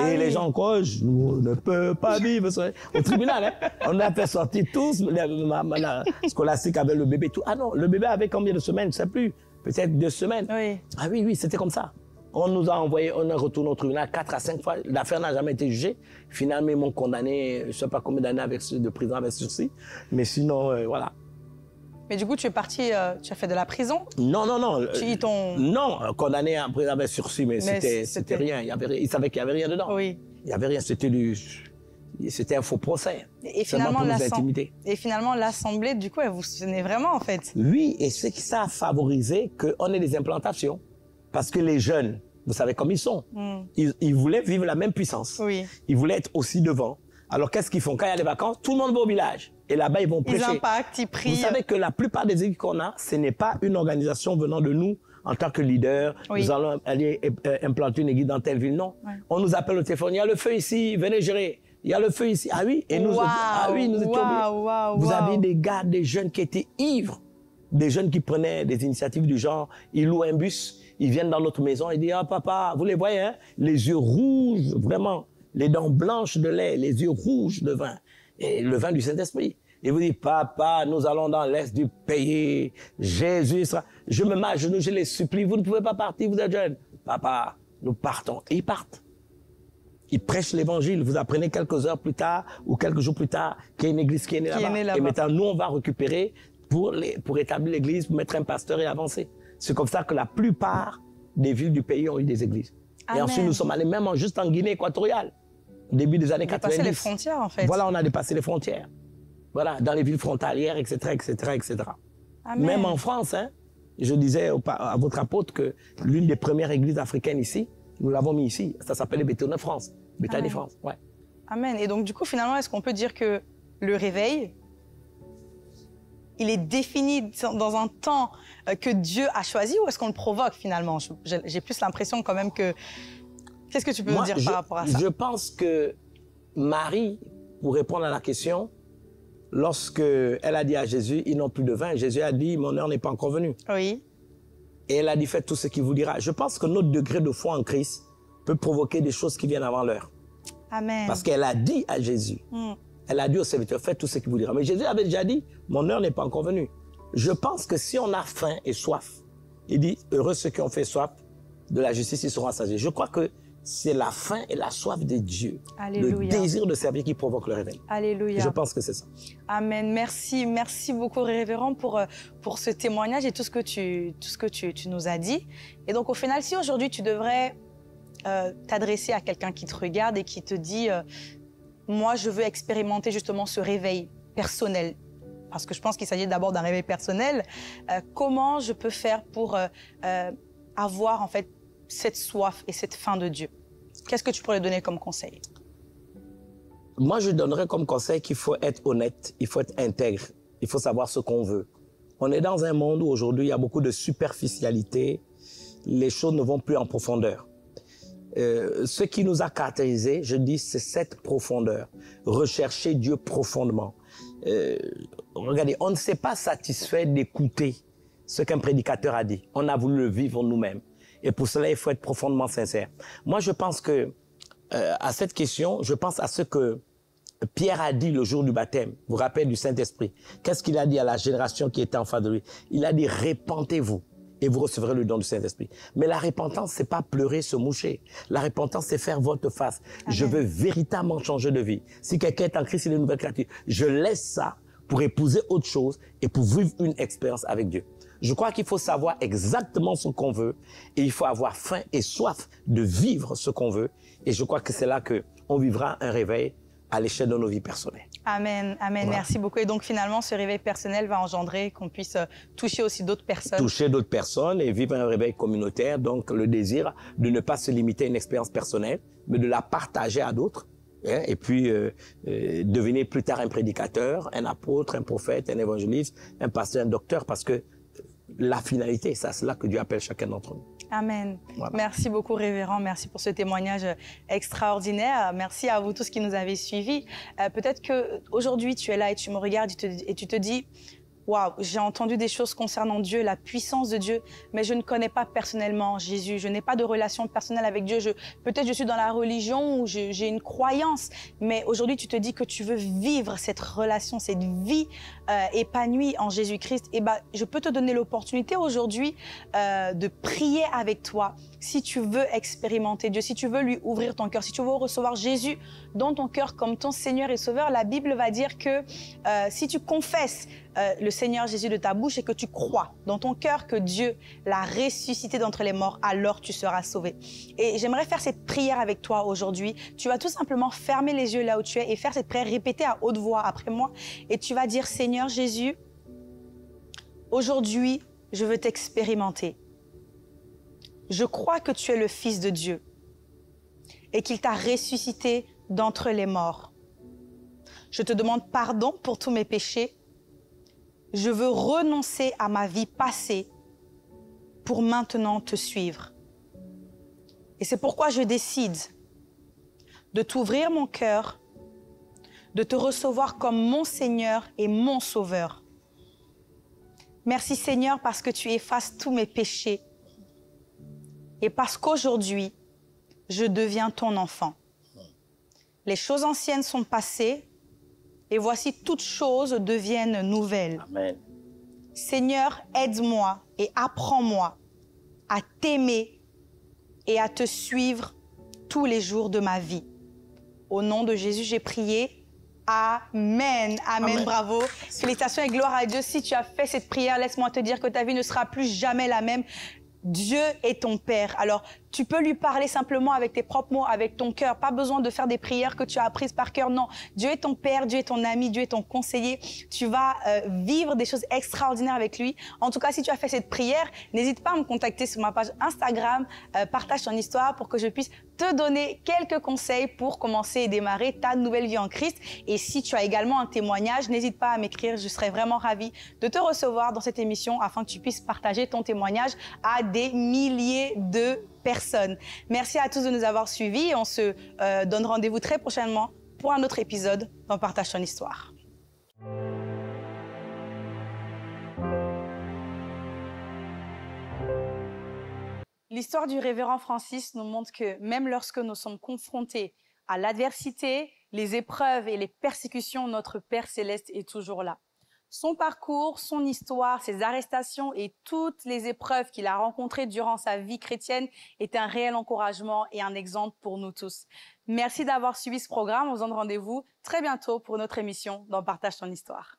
Et les gens encore, je ne peux pas vivre au tribunal. Hein. On a fait sortir tous, la scolastique avec le bébé. Tout. Ah non, le bébé avait combien de semaines? Je ne sais plus. Peut-être 2 semaines. Oui. Ah oui, c'était comme ça. On nous a envoyé, on est retourné au tribunal 4 à 5 fois. L'affaire n'a jamais été jugée. Finalement, ils m'ont condamné, je ne sais pas combien d'années de prison avec sursis. Mais sinon, voilà. Mais du coup, tu es parti, tu as fait de la prison? Non. Non, condamné en prison avec sursis, mais c'était rien. Ils savaient qu'il n'y avait rien dedans. Oui. Il n'y avait rien, c'était un faux procès. Et finalement, l'Assemblée, du coup, elle vous soutenait vraiment, en fait. Oui, et c'est que ça a favorisé qu'on ait des implantations. Parce que les jeunes, vous savez comme ils sont, ils voulaient vivre la même puissance. Oui. Ils voulaient être aussi devant. Alors, qu'est-ce qu'ils font? Quand il y a les vacances, tout le monde va au village. Et là-bas, ils vont prêcher. Ils impactent, ils prient. Vous savez que la plupart des églises qu'on a, ce n'est pas une organisation venant de nous en tant que leader. Oui. Nous allons aller implanter une église dans telle ville. Non. Ouais. On nous appelle au téléphone. Il y a le feu ici, venez gérer. Il y a le feu ici. Ah oui? Et nous, nous étions... Vous avez des gars, des jeunes qui étaient ivres. Des jeunes qui prenaient des initiatives du genre, ils louent un bus, ils viennent dans notre maison et disent « Ah papa, vous les voyez, hein? Les yeux rouges, vraiment, les dents blanches de lait, les yeux rouges de vin, et le vin du Saint-Esprit. » Et vous dites « Papa, nous allons dans l'est du pays, Jésus sera... » Je me mets à genoux, je les supplie, vous ne pouvez pas partir, vous êtes jeunes. « Papa, nous partons. » Et ils partent. Ils prêchent l'évangile. Vous apprenez quelques heures plus tard ou quelques jours plus tard qu'il y a une église qui est née là-bas. Et maintenant, nous, on va récupérer pour établir l'église, pour mettre un pasteur et avancer. C'est comme ça que la plupart des villes du pays ont eu des églises. Amen. Et ensuite, nous sommes allés même juste en Guinée équatoriale, au début des années 90. On a dépassé les frontières, en fait. Voilà, on a dépassé les frontières. Voilà, dans les villes frontalières, etc., etc., etc. Amen. Même en France, hein, je disais à votre apôtre que l'une des premières églises africaines ici, nous l'avons mis ici. Ça s'appelle Béthanie France. Béthanie France, ouais. Amen. Et donc, du coup, finalement, est-ce qu'on peut dire que le réveil, il est défini dans un temps que Dieu a choisi ou est-ce qu'on le provoque finalement? J'ai plus l'impression quand même que... Qu'est-ce que tu peux nous dire par rapport à ça? Je pense que Marie, pour répondre à la question, lorsqu'elle a dit à Jésus, ils n'ont plus de vin, Jésus a dit, mon heure n'est pas encore venue. Oui. Et elle a dit, faites tout ce qu'il vous dira. Je pense que notre degré de foi en Christ peut provoquer des choses qui viennent avant l'heure. Amen. Parce qu'elle a dit à Jésus, elle a dit au serviteur, faites tout ce qu'il vous dira. Mais Jésus avait déjà dit, mon heure n'est pas encore venue. Je pense que si on a faim et soif, il dit, heureux ceux qui ont fait soif de la justice, ils seront rassasiés. Je crois que c'est la faim et la soif de Dieu. Alléluia. Le désir de servir qui provoque le réveil. Alléluia. Je pense que c'est ça. Amen. Merci beaucoup, révérend, pour ce témoignage et tout ce que tu nous as dit. Et donc, au final, si aujourd'hui, tu devrais t'adresser à quelqu'un qui te regarde et qui te dit moi, je veux expérimenter justement ce réveil personnel, parce que je pense qu'il s'agit d'abord d'un réveil personnel. Comment je peux faire pour avoir en fait cette soif et cette faim de Dieu? Qu'est-ce que tu pourrais donner comme conseil? Moi, je donnerais comme conseil qu'il faut être honnête, il faut être intègre, il faut savoir ce qu'on veut. On est dans un monde où aujourd'hui, il y a beaucoup de superficialité, les choses ne vont plus en profondeur. Ce qui nous a caractérisés, je dis, c'est cette profondeur. Rechercher Dieu profondément. Regardez, on ne s'est pas satisfait d'écouter ce qu'un prédicateur a dit. On a voulu le vivre nous-mêmes. Et pour cela, il faut être profondément sincère. Moi, je pense que, à cette question, je pense à ce que Pierre a dit le jour du baptême. Vous vous rappelez du Saint-Esprit. Qu'est-ce qu'il a dit à la génération qui était en face de lui? Il a dit, répentez-vous et vous recevrez le don du Saint-Esprit. Mais la repentance, c'est pas pleurer, se moucher. La repentance, c'est faire votre face. Amen. Je veux véritablement changer de vie. Si quelqu'un est en Christ, il est une nouvelle créature. Je laisse ça pour épouser autre chose et pour vivre une expérience avec Dieu. Je crois qu'il faut savoir exactement ce qu'on veut et il faut avoir faim et soif de vivre ce qu'on veut. Et je crois que c'est là qu'on vivra un réveil à l'échelle de nos vies personnelles. Amen, amen. Voilà. Merci beaucoup. Et donc finalement, ce réveil personnel va engendrer qu'on puisse toucher aussi d'autres personnes. Toucher d'autres personnes et vivre un réveil communautaire. Donc le désir de ne pas se limiter à une expérience personnelle, mais de la partager à d'autres. Et puis devenir plus tard un prédicateur, un apôtre, un prophète, un évangéliste, un pasteur, un docteur, parce que la finalité, c'est à cela que Dieu appelle chacun d'entre nous. Amen. Voilà. Merci beaucoup, révérend. Merci pour ce témoignage extraordinaire. Merci à vous tous qui nous avez suivis. Peut-être qu'aujourd'hui, tu es là et tu me regardes et tu te dis, waouh, j'ai entendu des choses concernant Dieu, la puissance de Dieu, mais je ne connais pas personnellement Jésus. Je n'ai pas de relation personnelle avec Dieu. Peut-être je suis dans la religion ou j'ai une croyance, mais aujourd'hui tu te dis que tu veux vivre cette relation, cette vie épanouie en Jésus-Christ. Et ben, je peux te donner l'opportunité aujourd'hui de prier avec toi. Si tu veux expérimenter Dieu, si tu veux lui ouvrir ton cœur, si tu veux recevoir Jésus dans ton cœur comme ton Seigneur et Sauveur, la Bible va dire que si tu confesses le Seigneur Jésus de ta bouche et que tu crois dans ton cœur que Dieu l'a ressuscité d'entre les morts, alors tu seras sauvé. Et j'aimerais faire cette prière avec toi aujourd'hui. Tu vas tout simplement fermer les yeux là où tu es et faire cette prière répétée à haute voix après moi. Et tu vas dire, Seigneur Jésus, aujourd'hui, je veux t'expérimenter. Je crois que tu es le Fils de Dieu et qu'il t'a ressuscité d'entre les morts. Je te demande pardon pour tous mes péchés. Je veux renoncer à ma vie passée pour maintenant te suivre. Et c'est pourquoi je décide de t'ouvrir mon cœur, de te recevoir comme mon Seigneur et mon Sauveur. Merci Seigneur parce que tu effaces tous mes péchés et parce qu'aujourd'hui, je deviens ton enfant. Les choses anciennes sont passées et voici toutes choses deviennent nouvelles. Amen. Seigneur, aide-moi et apprends-moi à t'aimer et à te suivre tous les jours de ma vie. Au nom de Jésus, j'ai prié. Amen. Amen. Amen. Bravo. Félicitations et gloire à Dieu. Si tu as fait cette prière, laisse-moi te dire que ta vie ne sera plus jamais la même. Dieu est ton Père. Alors, tu peux lui parler simplement avec tes propres mots, avec ton cœur. Pas besoin de faire des prières que tu as apprises par cœur. Non, Dieu est ton Père, Dieu est ton ami, Dieu est ton conseiller. Tu vas vivre des choses extraordinaires avec lui. En tout cas, si tu as fait cette prière, n'hésite pas à me contacter sur ma page Instagram. Partage ton histoire pour que je puisse te donner quelques conseils pour commencer et démarrer ta nouvelle vie en Christ. Et si tu as également un témoignage, n'hésite pas à m'écrire. Je serai vraiment ravie de te recevoir dans cette émission afin que tu puisses partager ton témoignage à des milliers de personnes. Merci à tous de nous avoir suivis et on se donne rendez-vous très prochainement pour un autre épisode dans Partage ton histoire. L'histoire du révérend Francis nous montre que même lorsque nous sommes confrontés à l'adversité, les épreuves et les persécutions, notre Père Céleste est toujours là. Son parcours, son histoire, ses arrestations et toutes les épreuves qu'il a rencontrées durant sa vie chrétienne est un réel encouragement et un exemple pour nous tous. Merci d'avoir suivi ce programme. On se donne rendez-vous très bientôt pour une autre émission dans Partage ton histoire.